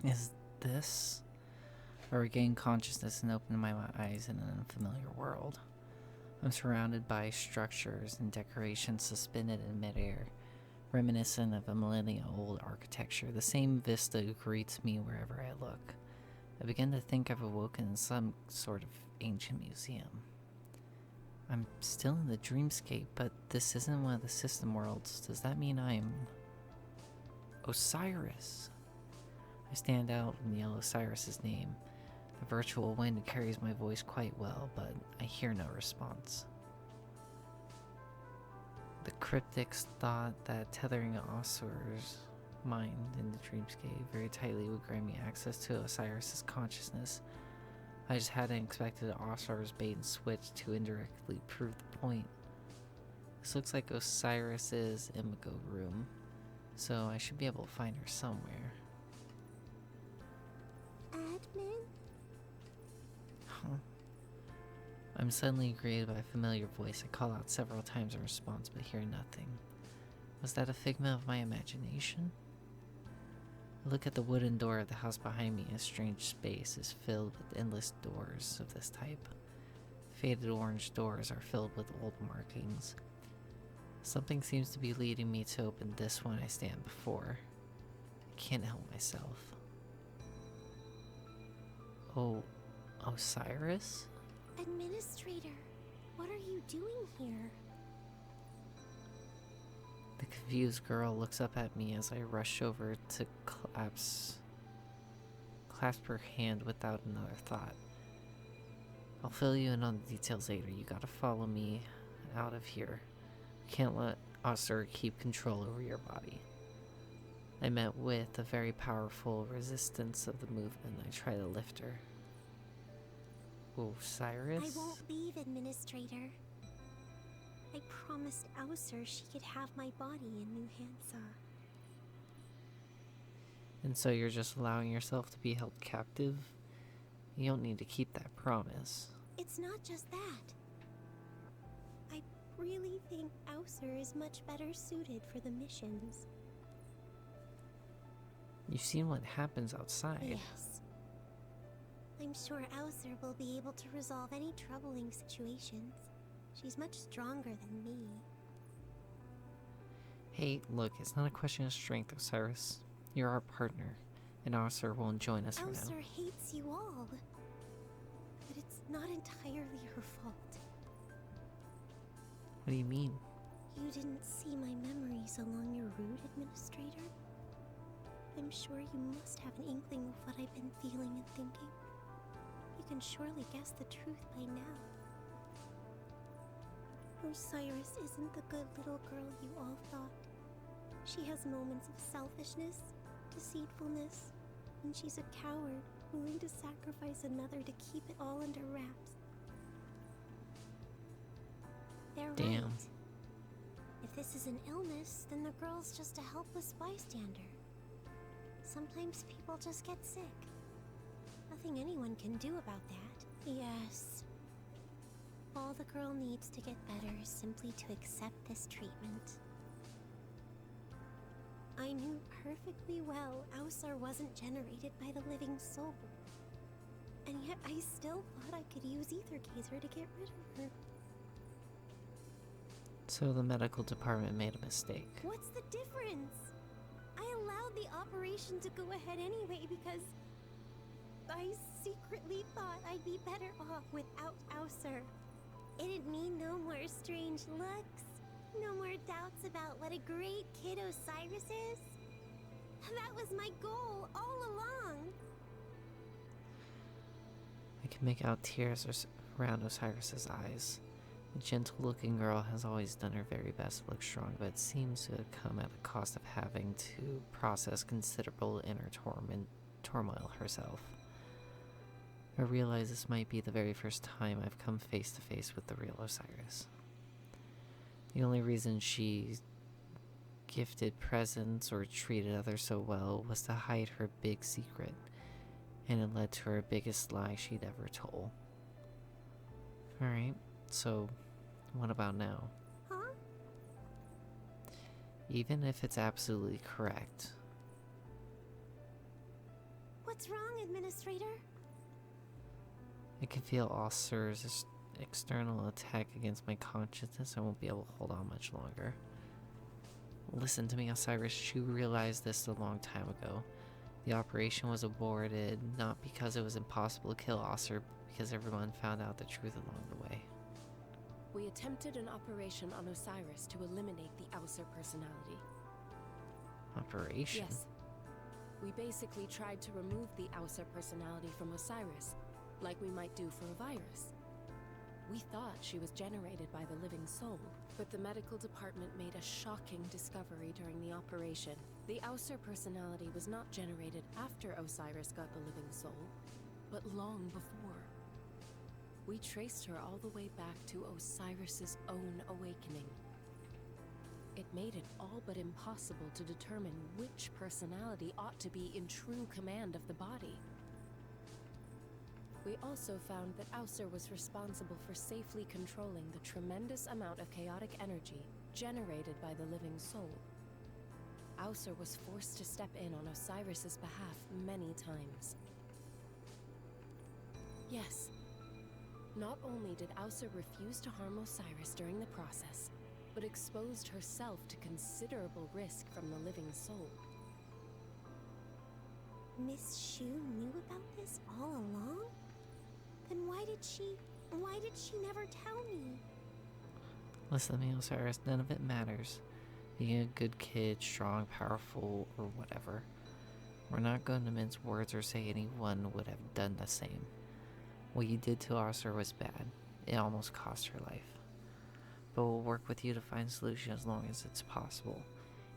Is this? I regain consciousness and open my eyes in an unfamiliar world. I'm surrounded by structures and decorations suspended in midair, reminiscent of a millennia-old architecture. The same vista greets me wherever I look. I begin to think I've awoken in some sort of ancient museum. I'm still in the dreamscape, but this isn't one of the system worlds. Does that mean I'm Osiris? I stand out and yell Osiris's name. The virtual wind carries my voice quite well, but I hear no response. The cryptics thought that tethering Osur's mind in the dreamscape very tightly would grant me access to Osiris's consciousness. I just hadn't expected Osur's bait and switch to indirectly prove the point. This looks like Osiris's Imago room, so I should be able to find her somewhere. Admin? Huh? I'm suddenly greeted by a familiar voice. I call out several times in response, but hear nothing. Was that a figment of my imagination? I look at the wooden door of the house behind me. A strange space is filled with endless doors of this type. Faded orange doors are filled with old markings. Something seems to be leading me to open this one I stand before. I can't help myself. Oh, Osiris? Administrator, what are you doing here? The confused girl looks up at me as I rush over to clasp her hand without another thought. I'll fill you in on the details later. You gotta follow me out of here. You can't let Osir keep control over your body. I met with a very powerful resistance of the movement. I try to lift her. Osiris? I won't leave, Administrator. I promised Ausur she could have my body in New Hansa. And so you're just allowing yourself to be held captive? You don't need to keep that promise. It's not just that. I really think Ausur is much better suited for the missions. You've seen what happens outside. Yes. I'm sure Ausur will be able to resolve any troubling situations. She's much stronger than me. Hey, look, it's not a question of strength, Osiris. You're our partner, and Ausir won't join us for now. Ausur hates you all. But it's not entirely her fault. What do you mean? You didn't see my memories along your route, Administrator? I'm sure you must have an inkling of what I've been feeling and thinking. You can surely guess the truth by now. Osiris isn't the good little girl you all thought. She has moments of selfishness, deceitfulness, and she's a coward willing to sacrifice another to keep it all under wraps. They're Damn. right. If this is an illness, then the girl's just a helpless bystander. Sometimes people just get sick. Nothing anyone can do about that. Yes. All the girl needs to get better is simply to accept this treatment. I knew perfectly well Ausar wasn't generated by the living soul. And yet I still thought I could use Aethergazer to get rid of her. So the medical department made a mistake. What's the difference? I allowed the operation to go ahead anyway because I secretly thought I'd be better off without Ausar. It'd mean no more strange looks, no more doubts about what a great kid Osiris is. That was my goal all along. I can make out tears around Osiris's eyes. The gentle-looking girl has always done her very best to look strong, but it seems to have come at the cost of having to process considerable inner turmoil herself. I realize this might be the very first time I've come face to face with the real Osiris. The only reason she gifted presents or treated others so well was to hide her big secret, and it led to her biggest lie she'd ever told. Alright, so what about now? Huh? Even if it's absolutely correct. What's wrong, Administrator? I can feel Osir's external attack against my consciousness. I won't be able to hold on much longer. Listen to me, Osiris. You realized this a long time ago. The operation was aborted, not because it was impossible to kill Osir, but because everyone found out the truth along the way. We attempted an operation on Osiris to eliminate the Ausur personality. Operation? Yes. We basically tried to remove the Ausur personality from Osiris, like we might do for a virus. We thought she was generated by the living soul, but the medical department made a shocking discovery during the operation. The Aether personality was not generated after Osiris got the living soul, but long before. We traced her all the way back to Osiris's own awakening. It made it all but impossible to determine which personality ought to be in true command of the body. We also found that Aether was responsible for safely controlling the tremendous amount of chaotic energy generated by the living soul. Aether was forced to step in on Osiris's behalf many times. Yes, not only did Aether refuse to harm Osiris during the process, but exposed herself to considerable risk from the living soul. Miss Shu knew about this all along? Then why did she never tell me? Listen to me, Osiris, none of it matters. Being a good kid, strong, powerful, or whatever. We're not going to mince words or say anyone would have done the same. What you did to Aether was bad. It almost cost her life. But we'll work with you to find a solution as long as it's possible.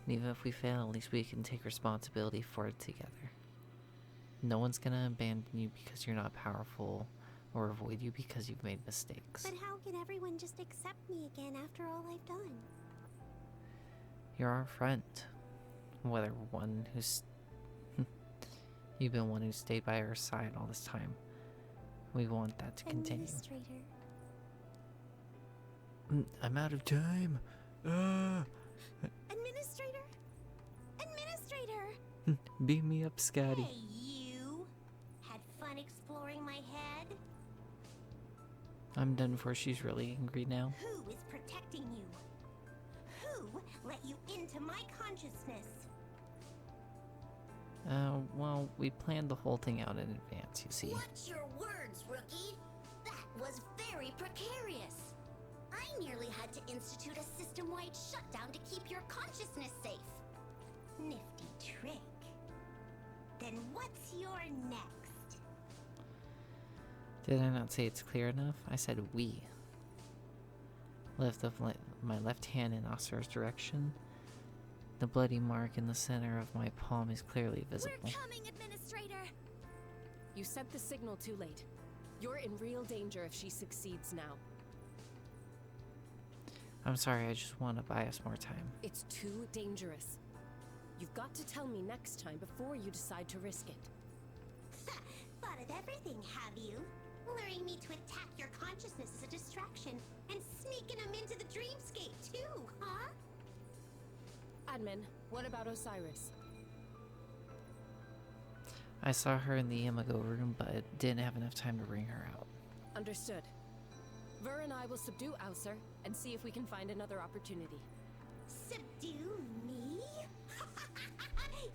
And even if we fail, at least we can take responsibility for it together. No one's gonna abandon you because you're not powerful, or avoid you because you've made mistakes. But how can everyone just accept me again after all I've done? You're our friend. Whether one who's... You've been one who stayed by our side all this time. We want that to continue. Administrator. I'm out of time. Administrator? Administrator! Beat me up, Scotty. Hey, you! Had fun exploring my head? I'm done before she's really angry now. Who is protecting you? Who let you into my consciousness? Well, we planned the whole thing out in advance, you see. Watch your words, rookie. That was very precarious. I nearly had to institute a system-wide shutdown to keep your consciousness safe. Nifty trick. Then what's your next? Did I not say it's clear enough? I said we. Lift of my left hand in Aether's direction. The bloody mark in the center of my palm is clearly visible. We're coming, Administrator! You sent the signal too late. You're in real danger if she succeeds now. I'm sorry, I just want to buy us more time. It's too dangerous. You've got to tell me next time before you decide to risk it. Thought of everything, have you? Luring me to attack your consciousness as a distraction and sneaking them into the dreamscape too, huh? Admin, what about Osiris? I saw her in the Imago room, but didn't have enough time to bring her out. Understood. Ver and I will subdue Aether and see if we can find another opportunity. Subdue me?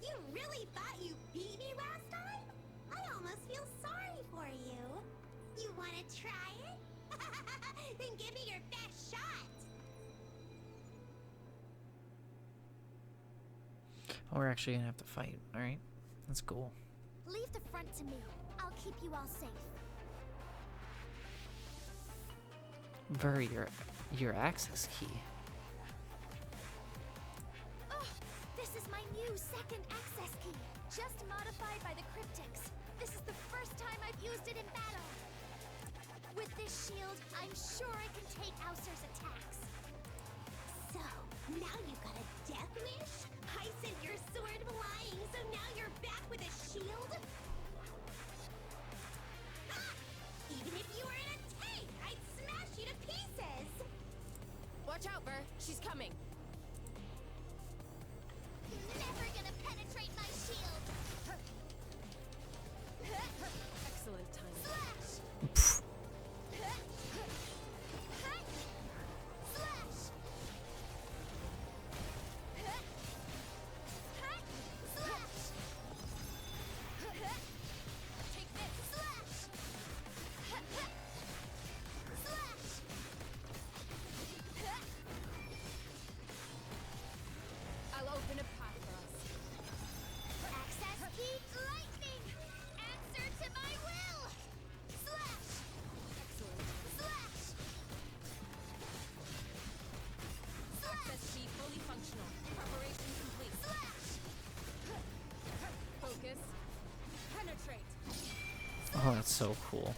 You really thought you beat me last time? I almost feel sorry for you. You want to try it? Then give me your best shot. We're actually gonna have to fight, alright? That's cool. Leave the front to me. I'll keep you all safe. Ver, your access key. Oh, this is my new second access key. Just modified by the cryptics. This is the first time I've used it in battle. With this shield, I'm sure I can take Aether's attacks. So, now you've got a death wish? I sent your sword flying, so now you're back with a shield? Ah! Even if you were in a tank, I'd smash you to pieces! Watch out, Ver. She's coming. Never gonna penetrate my shield. Excellent timing. Slash! Pfft. Slash! Oh, that's so cool.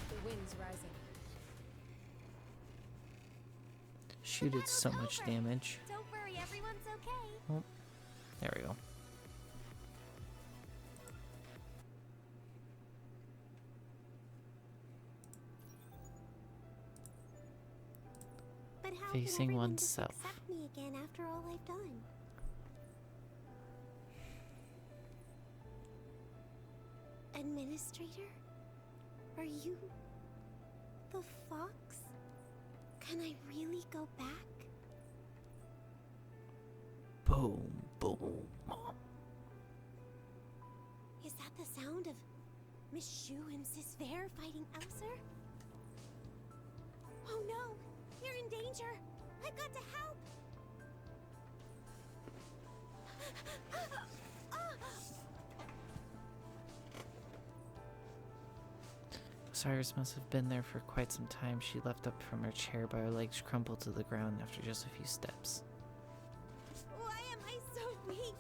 The wind's rising. She did so much damage. Don't worry, everyone's okay. Oh, there we go. But how Facing can everyone oneself. just accept me again after all I've done? Administrator? Are you the fox? Can I really go back? Boom, boom. Is that the sound of Miss Shu and Sis Fair fighting Aether? Oh no! You're in danger! I've got to help! Cyrus must have been there for quite some time. She leapt up from her chair, but her legs crumpled to the ground after just a few steps. Why am I so weak?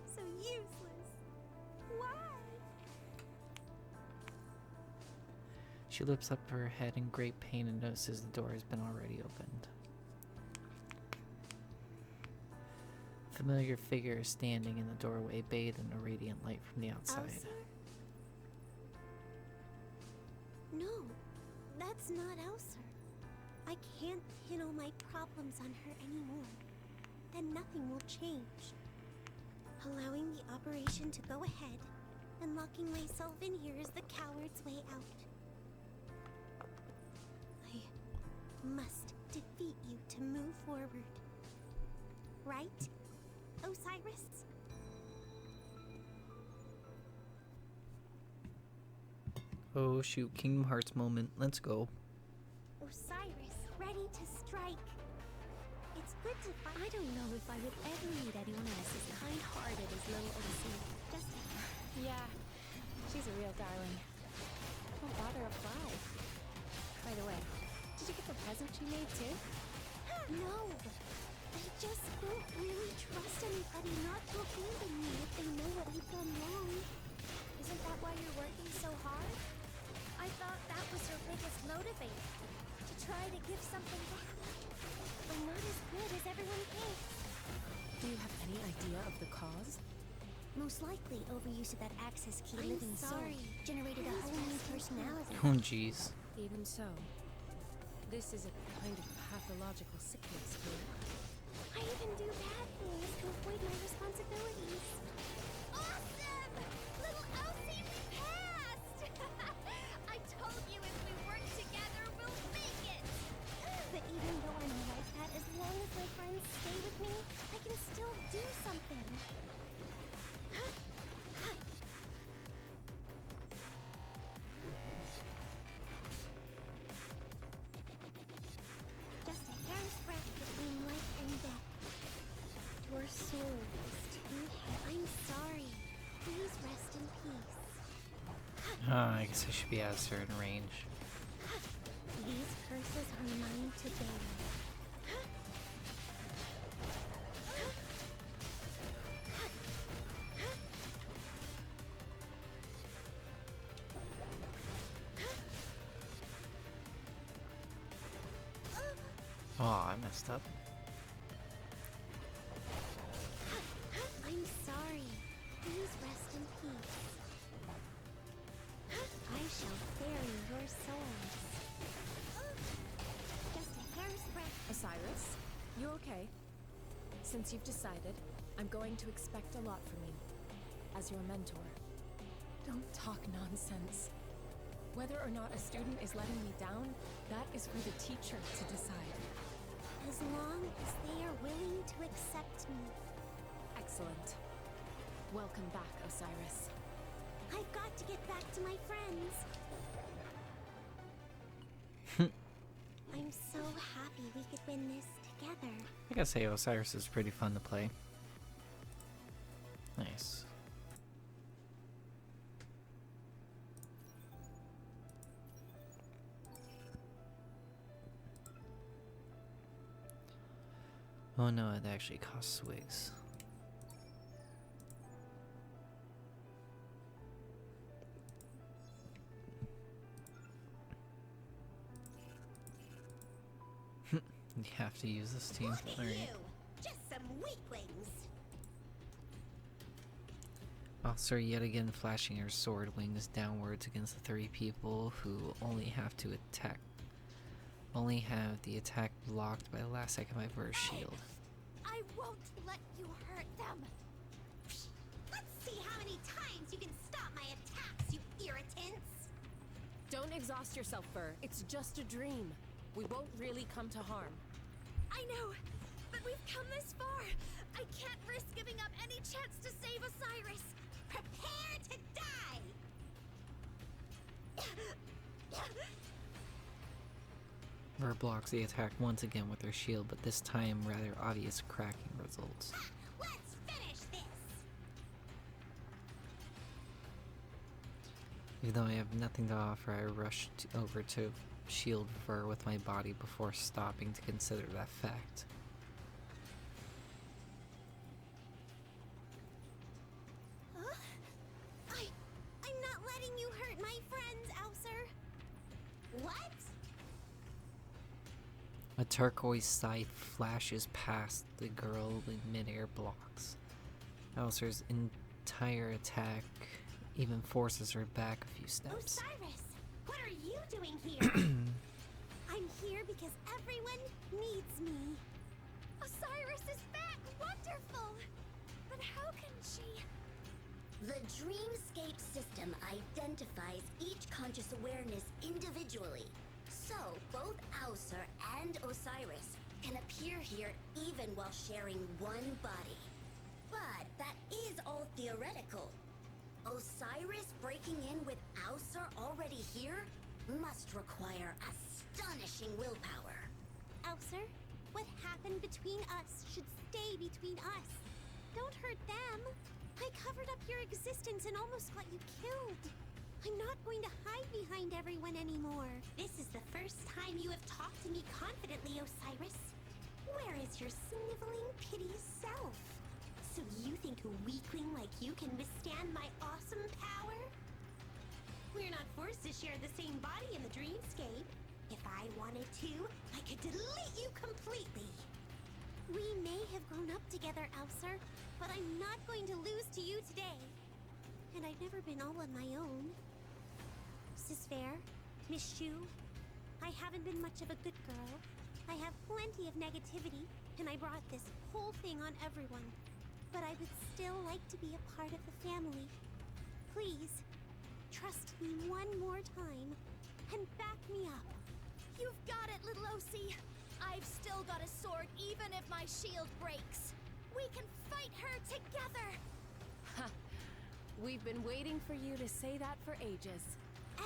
So useless? Why? She lifts up her head in great pain and notices the door has been already opened. A familiar figure is standing in the doorway, bathed in a radiant light from the outside. Aether? No, that's not Aether. I can't pin all my problems on her anymore. Then nothing will change. Allowing the operation to go ahead and locking myself in here is the coward's way out. I must defeat you to move forward. Right, Osiris? Oh shoot, Kingdom Hearts moment. Let's go. Osiris, ready to strike. It's good to find. I don't know if I would ever meet anyone else as kind-hearted as little OC. Just Yeah, she's a real darling. Won't bother a fly. By the way, did you get the present she made too? no. I just don't really trust anybody not to abandon me if they know what I've done wrong. Isn't that why you're working so hard? I thought that was your biggest motivator, to try to give something back. I'm not as good as everyone thinks. Do you have any idea of the cause? Most likely, overuse of that access key I'm living sorry. soul generated a whole new personality. Oh jeez. Even so, this is a kind of pathological sickness here. I even do bad things to avoid my responsibilities. Awesome! Little Elsie, we passed! I told you if we work together, we'll make it! But even though I'm like that, as long as my friends stay with me, I can still do something. Just a hair's breadth between life and death. Your soul is too heavy. I'm sorry. Please rest in peace. I guess I should be out of certain range. These curses are mine to bear. Oh, I messed up. I'm sorry. Please rest in peace. I shall bury your souls. Just a hair's breadth. Osiris, you okay? Since you've decided, I'm going to expect a lot from you. As your mentor. Don't talk nonsense. Whether or not a student is letting me down, that is for the teacher to decide. As long as they are willing to accept me. Excellent. Welcome back, Osiris. I've got to get back to my friends. I'm so happy we could win this together. I gotta say, Osiris is pretty fun to play. Nice. Oh no, it actually costs swigs. have to use this too. Look at Alright. you! Just some weaklings! Officer yet again flashing her sword wings downwards against the 3 people who only have the attack blocked by the last second by Ver's shield. I won't let you hurt them. Let's see how many times you can stop my attacks, you irritants! Don't exhaust yourself, Ver. It's just a dream. We won't really come to harm. I know, but we've come this far. I can't risk giving up any chance to save Osiris. Prepare to die! Ver blocks the attack once again with her shield, but this time rather obvious cracking results. Let's finish this! Even though I have nothing to offer, I rushed over to shield Ver with my body before stopping to consider that fact. I'm not letting you hurt my friends, Aether. What? A turquoise scythe flashes past the girl in midair blocks. Aether's entire attack even forces her back a few steps. Osiris, what are you doing here? I'm here because everyone needs me. Osiris is back! Wonderful! But how can she... The dreamscape system identifies each conscious awareness individually. So, both Aether and Osiris can appear here even while sharing one body. But that is all theoretical. Osiris breaking in with Aether already here must require astonishing willpower. Aether, what happened between us should stay between us. Don't hurt them. I covered up your existence and almost got you killed. I'm not going to hide behind everyone anymore. This is the first time you have talked to me confidently, Osiris. Where is your sniveling, piteous self? So you think a weakling like you can withstand my awesome power? We're not forced to share the same body in the dreamscape. If I wanted to, I could delete you completely. We may have grown up together, Aether, but I'm not going to lose to you today. And I've never been all on my own. Sis Fair, Miss Shu, I haven't been much of a good girl. I have plenty of negativity, and I brought this whole thing on everyone. But I would still like to be a part of the family. Please, trust me one more time, and back me up. You've got it, little OC. I've still got a sword even if my shield breaks. We can fight her together. Ha! We've been waiting for you to say that for ages.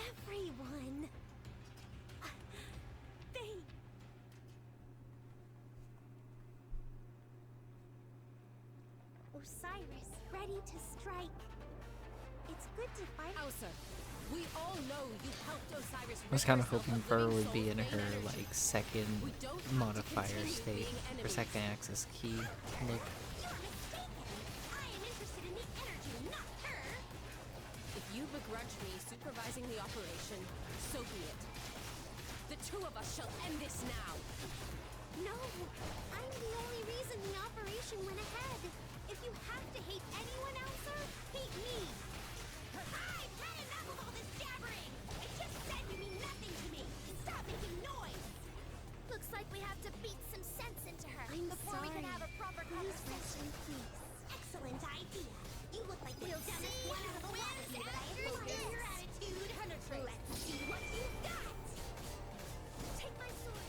Everyone. Osiris, ready to strike. It's good to fight. Aether, we all know you helped Osiris. I was kind of hoping Ver would be in her like second modifier state, or second access key. Look. You're mistaken. I am interested in the energy, not her. If you begrudge me supervising the operation, so be it. The two of us shall end this now. No, I'm the only reason the operation went ahead. If you have to hate anyone else, hate me. I've had enough of all this jabbering. I just said you mean nothing to me. Stop making noise. Looks like we have to beat some sense into her before we can have a proper conversation. Please. Excellent idea. You look like the dumbest one out of the lot of you, but I admire your attitude. Let's see what you've got. Take my sword.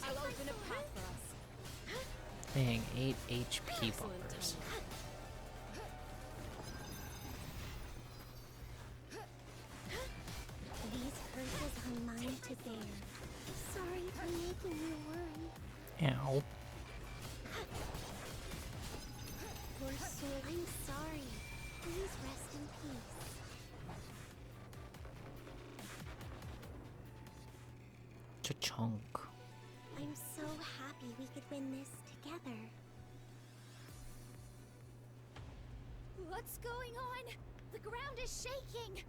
I'll open a path for us. Dang, 8 HP Excellent bars. timing. These curses are mine to bear. Sorry for making you worry. Ow. Poor soul. I'm sorry. Please rest in peace. Cha-chunk. I'm so happy we could win this together. What's going on? The ground is shaking.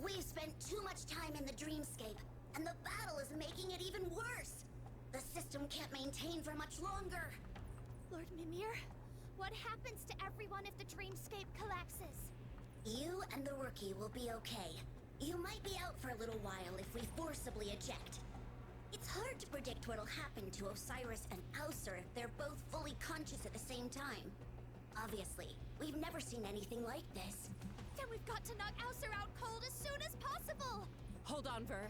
We've spent too much time in the dreamscape. and the battle is making it even worse. The system can't maintain for much longer. Lord Mimir, what happens to everyone if the dreamscape collapses? You and the rookie will be okay. You might be out for a little while if we forcibly eject. It's hard to predict what'll happen to Osiris and Aether if they're both fully conscious at the same time. Obviously, we've never seen anything like this. Then we've got to knock Aether out cold as soon as possible! Hold on, Ver.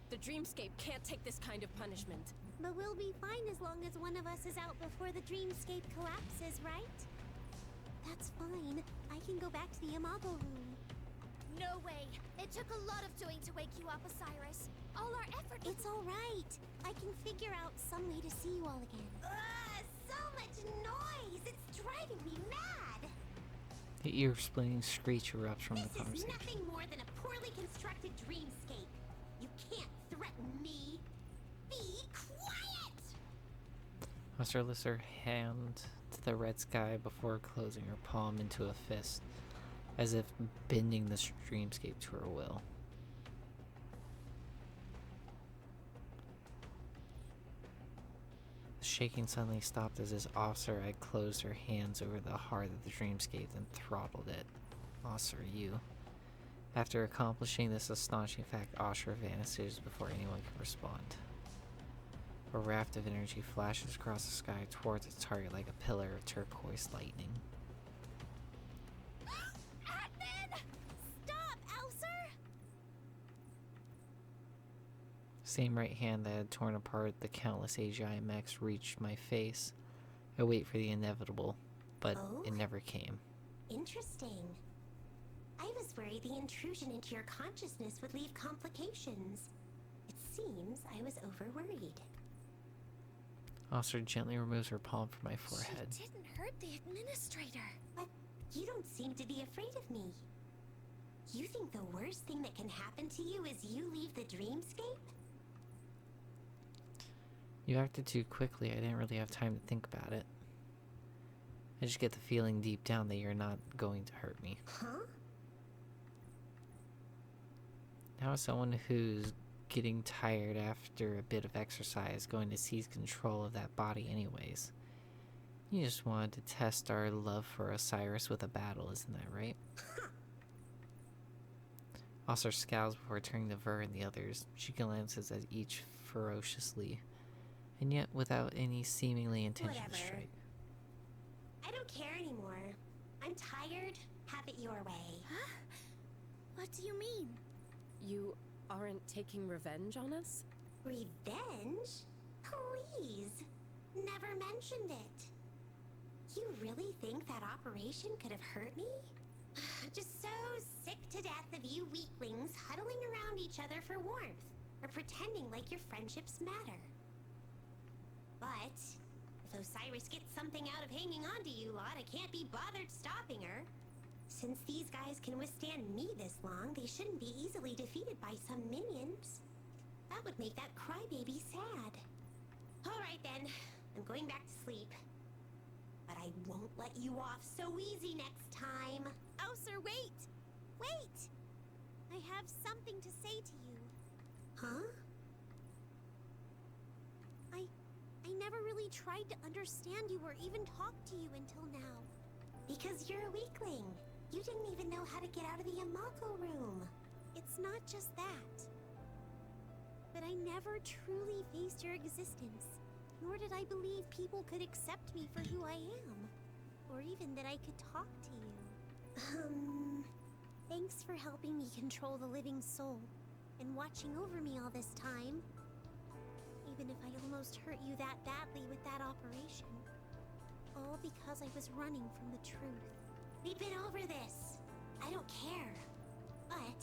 The dreamscape can't take this kind of punishment. But we'll be fine as long as one of us is out before the dreamscape collapses, right? That's fine. I can go back to the Imago room. No way! It took a lot of doing to wake you up, Osiris. All our effort. It's all right. I can figure out some way to see you all again. So much noise! It's driving me mad! The ear-splitting screech erupts from the This is conversation. nothing more than a poorly constructed dreamscape. You can't threaten me. Be quiet! Aether lifts her hand to the red sky before closing her palm into a fist, as if bending the dreamscape to her will. The shaking suddenly stopped as his officer had closed her hands over the heart of the dreamscape and throttled it. Officer, you. After accomplishing this astonishing fact, Asher vanishes before anyone can respond. A raft of energy flashes across the sky towards its target like a pillar of turquoise lightning. Admin! Stop, Aether! Same right hand that had torn apart the countless AGI mechs reached my face. I wait for the inevitable, but it never came. Interesting. I was worried the intrusion into your consciousness would leave complications. It seems I was overworried. Officer gently removes her palm from my forehead. She didn't hurt the administrator. But you don't seem to be afraid of me. You think the worst thing that can happen to you is you leave the dreamscape? You acted too quickly. I didn't really have time to think about it. I just get the feeling deep down that you're not going to hurt me. Huh? Now as someone who's getting tired after a bit of exercise, going to seize control of that body anyways. You just wanted to test our love for Osiris with a battle, isn't that right? Oscar scowls before turning to Ver and the others. She glances at each ferociously, and yet without any seemingly intention to Whatever. strike. I don't care anymore. I'm tired. Have it your way. Huh? What do you mean? You aren't taking revenge on us? Revenge? Please. Never mentioned it. You really think that operation could have hurt me? Just so sick to death of you weaklings huddling around each other for warmth, or pretending like your friendships matter. But if Osiris gets something out of hanging on to you lot, I can't be bothered stopping her. Since these guys can withstand me this long, they shouldn't be easily defeated by some minions. That would make that crybaby sad. Alright then, I'm going back to sleep. But I won't let you off so easy next time. Aether, wait! Wait! I have something to say to you. Huh? I never really tried to understand you or even talk to you until now. Because you're a weakling. You didn't even know how to get out of the Imago room. It's not just that. But I never truly faced your existence. Nor did I believe people could accept me for who I am. Or even that I could talk to you. Thanks for helping me control the living soul. And watching over me all this time. Even if I almost hurt you that badly with that operation. All because I was running from the truth. We've been over this. I don't care. But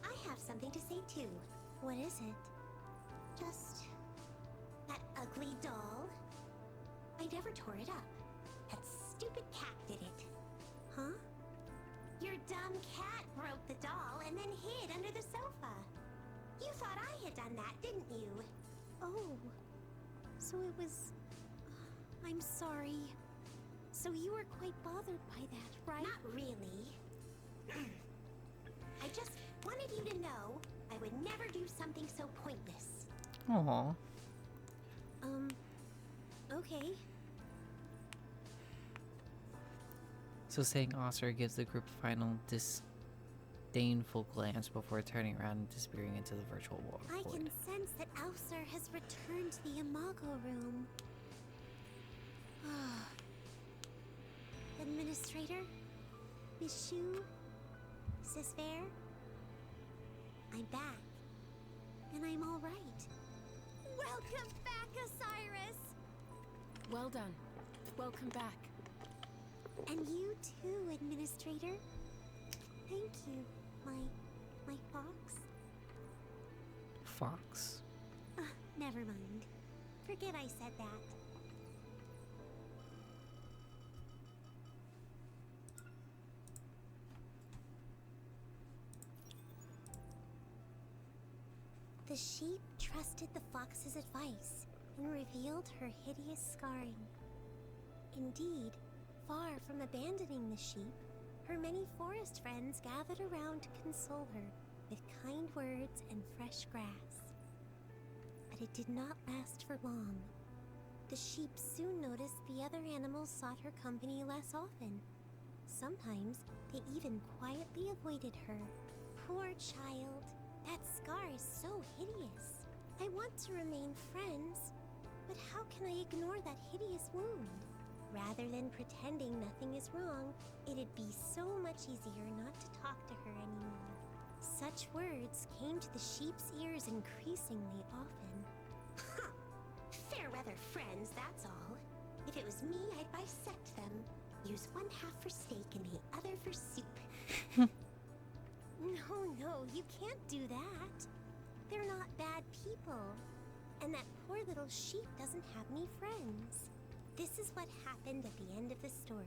I have something to say too. What is it? Just that ugly doll. I never tore it up. That stupid cat did it. Huh? Your dumb cat broke the doll and then hid under the sofa. You thought I had done that, didn't you? Oh. So it was... I'm sorry. So you were quite bothered by that, right? Not really. I just wanted you to know I I would never do something so pointless. Aw. Okay. So saying Oscar gives the group a final disdainful glance before turning around and disappearing into the virtual wall. I can sense that Aether has returned to the Imago room. Administrator? Miss Shu? Sis Fair? I'm back. And I'm alright. Welcome back, Osiris! Well done. Welcome back. And you too, Administrator. Thank you, my fox. Fox. Never mind. Forget I said that. The sheep trusted the fox's advice and revealed her hideous scarring. Indeed, far from abandoning the sheep, her many forest friends gathered around to console her with kind words and fresh grass. But it did not last for long. The sheep soon noticed the other animals sought her company less often. Sometimes they even quietly avoided her. Poor child, that scar is so hideous. I want to remain friends, but how can I ignore that hideous wound? Rather than pretending nothing is wrong, it'd be so much easier not to talk to her anymore. Such words came to the sheep's ears increasingly often. Huh. Fair weather friends, that's all. If it was me, I'd bisect them. Use one half for steak and the other for soup. No, you can't do that. They're not bad people. And that poor little sheep doesn't have any friends. This is what happened at the end of the story.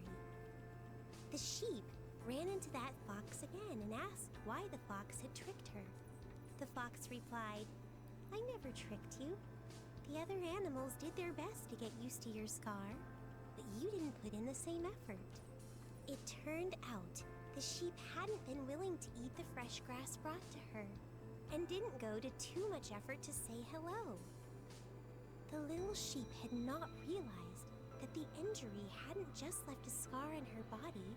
The sheep ran into that fox again and asked why the fox had tricked her. The fox replied, "I never tricked you. The other animals did their best to get used to your scar, but you didn't put in the same effort." It turned out the sheep hadn't been willing to eat the fresh grass brought to her, and didn't go to too much effort to say hello. The little sheep had not realized that the injury hadn't just left a scar in her body,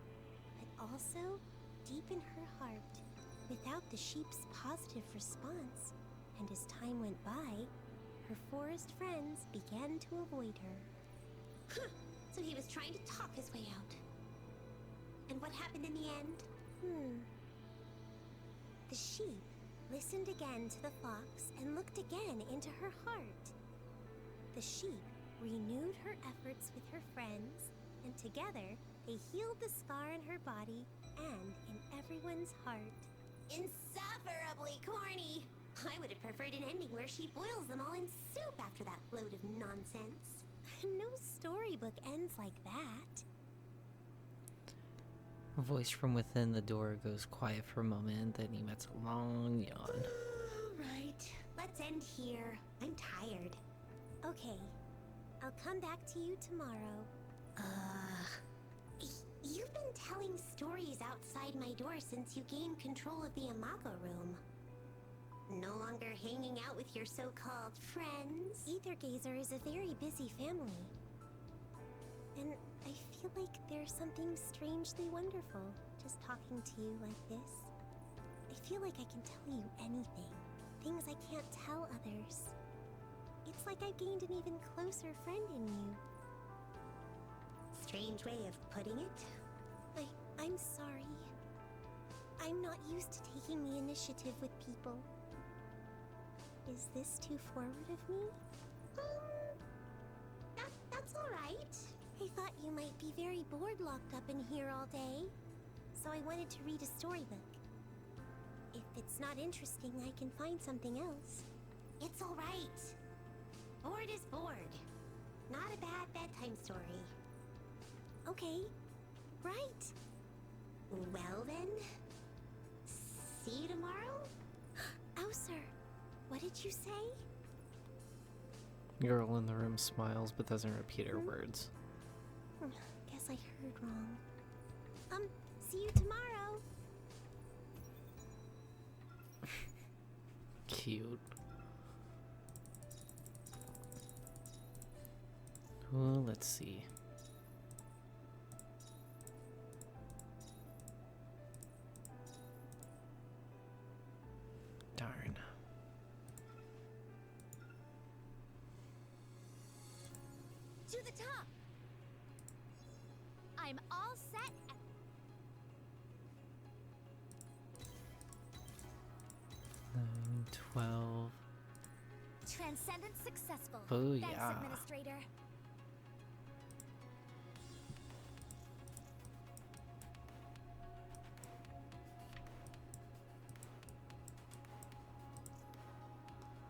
but also deep in her heart. Without the sheep's positive response, and as time went by, her forest friends began to avoid her. Huh. So he was trying to talk his way out. And what happened in the end? The sheep listened again to the fox and looked again into her heart. The sheep renewed her efforts with her friends, and together they healed the scar in her body and in everyone's heart. Insufferably corny! I would have preferred an ending where she boils them all in soup after that load of nonsense. No storybook ends like that. A voice from within the door goes quiet for a moment, then emits a long yawn. Right, let's end here. I'm tired. Okay, I'll come back to you tomorrow. You've been telling stories outside my door since you gained control of the Imago room. No longer hanging out with your so-called friends? Aether Gazer is a very busy family. And I feel like there's something strangely wonderful just talking to you like this. I feel like I can tell you anything. Things I can't tell others. It's like I've gained an even closer friend in you. Strange way of putting it. I'm sorry. I'm not used to taking the initiative with people. Is this too forward of me? That's alright. I thought you might be very bored locked up in here all day, so I wanted to read a storybook. If it's not interesting, I can find something else. It's alright. Bored is bored. Not a bad bedtime story. Okay, right. Well then, see you tomorrow? Aether, what did you say? Girl in the room smiles but doesn't repeat her words. Guess I heard wrong. See you tomorrow. Cute. Well, let's see. Darn. To the top! I'm all set. 12. Transcendence successful. Oh, Thanks, yeah. Administrator.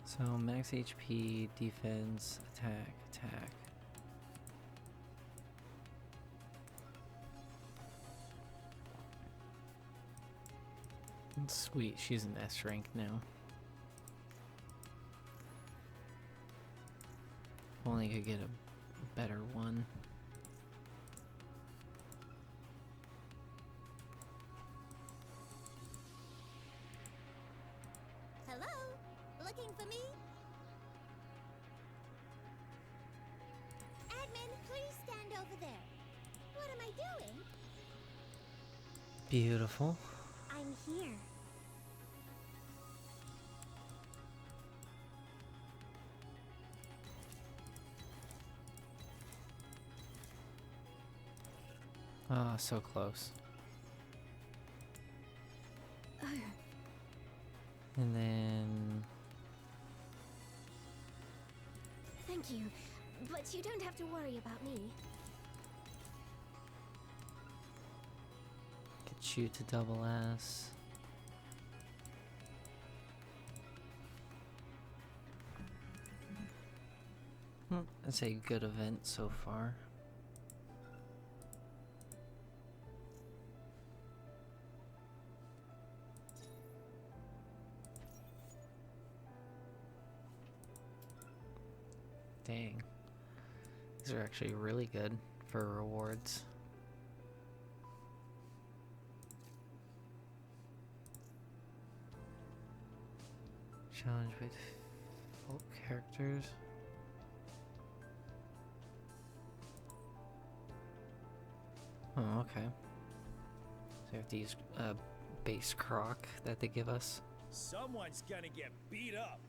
So max HP, defense, attack, attack. Sweet, she's an S rank now. Only could get a better one. Hello? Looking for me? Admin, please stand over there. What am I doing? Beautiful. I'm here. Ah, so close. And then Thank you, but you don't have to worry about me. get you to double S. That's a good event so far. Dang. These are actually really good for rewards. Challenge with folk characters. Oh, okay. So we have to use base croc that they give us. Someone's gonna get beat up.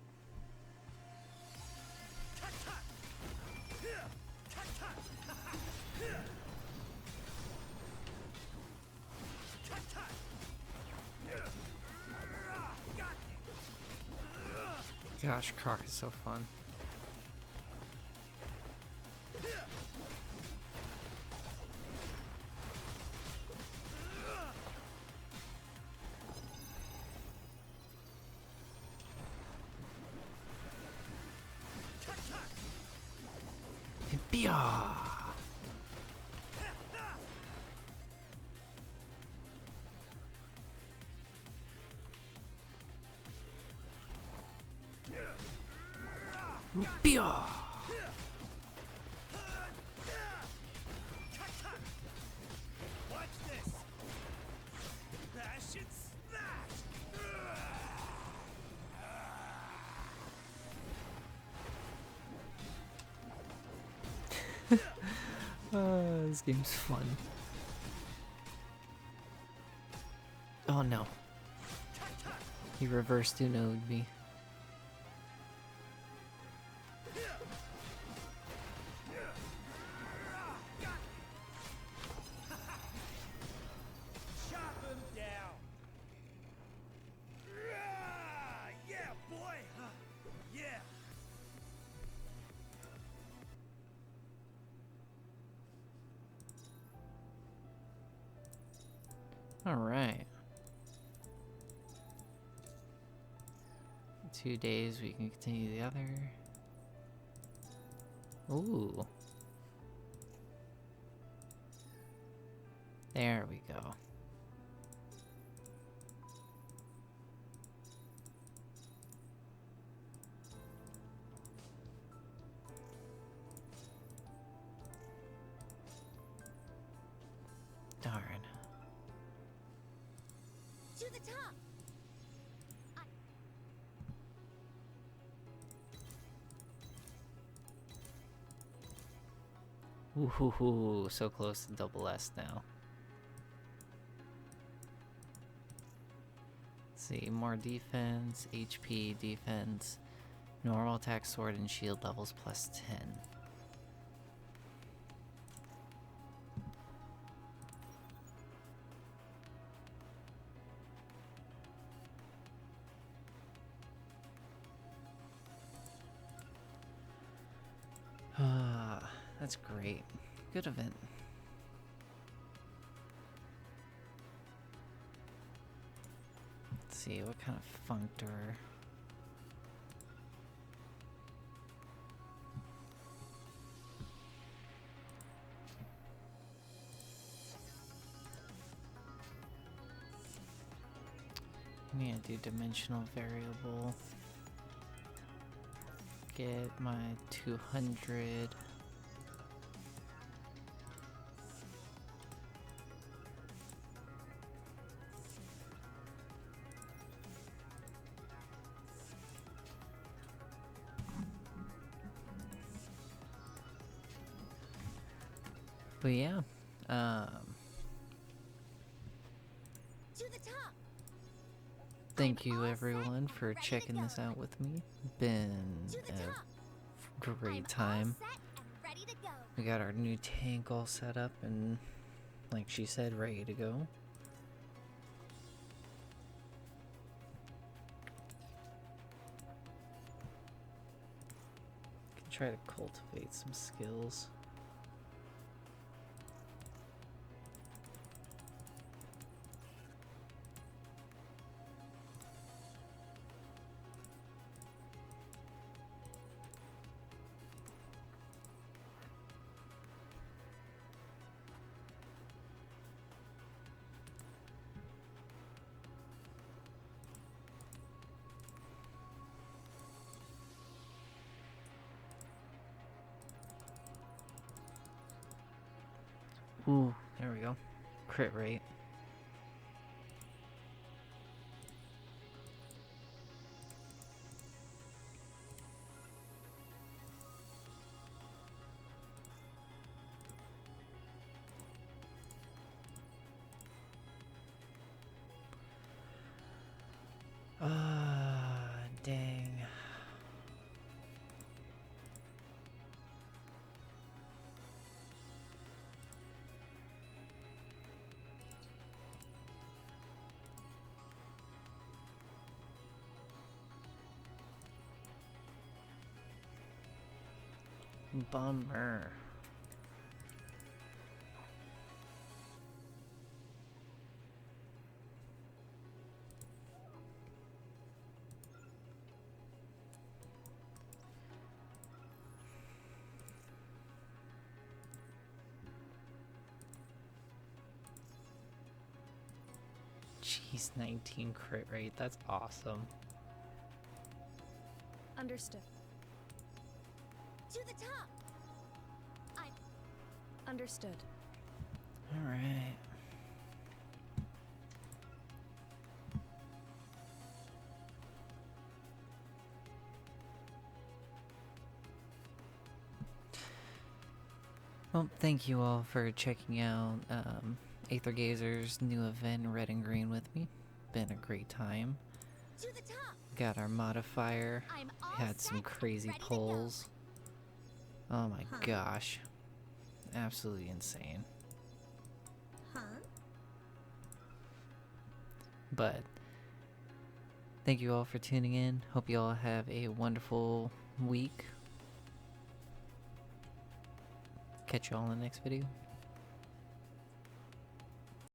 Gosh, croc is so fun. Bia! Bia! Watch this. Bash and smash. This game's fun. Oh no. He reversed Uno'd me. Chop him down. Yeah, boy. Yeah. Alright. 2 days we can continue the other. Ooh. There we go. Darn. To the top! Ooh, so close to double S now. Let's see, more defense, HP, defense, normal attack, sword, and shield levels plus 10. That's great. Good event. Let's see, what kind of functor? I'm gonna do dimensional variable. Get my 200. But yeah, To the top. thank you everyone for checking this out with me. Been a great time. Ready to go. We got our new tank all set up and, like she said, ready to go. Can try to cultivate some skills. Ooh, there we go. Crit rate. Dang. Bummer. Jeez, 19 crit rate. That's awesome. Understood. To the top. Understood. All right. Well, thank you all for checking out Aether Gazer's new event, Red and Green, with me. Been a great time. To the top. Got our modifier. I'm all Had some set, crazy ready to go. pulls. Oh my gosh. Absolutely insane. Huh? But thank you all for tuning in. Hope you all have a wonderful week. Catch you all in the next video.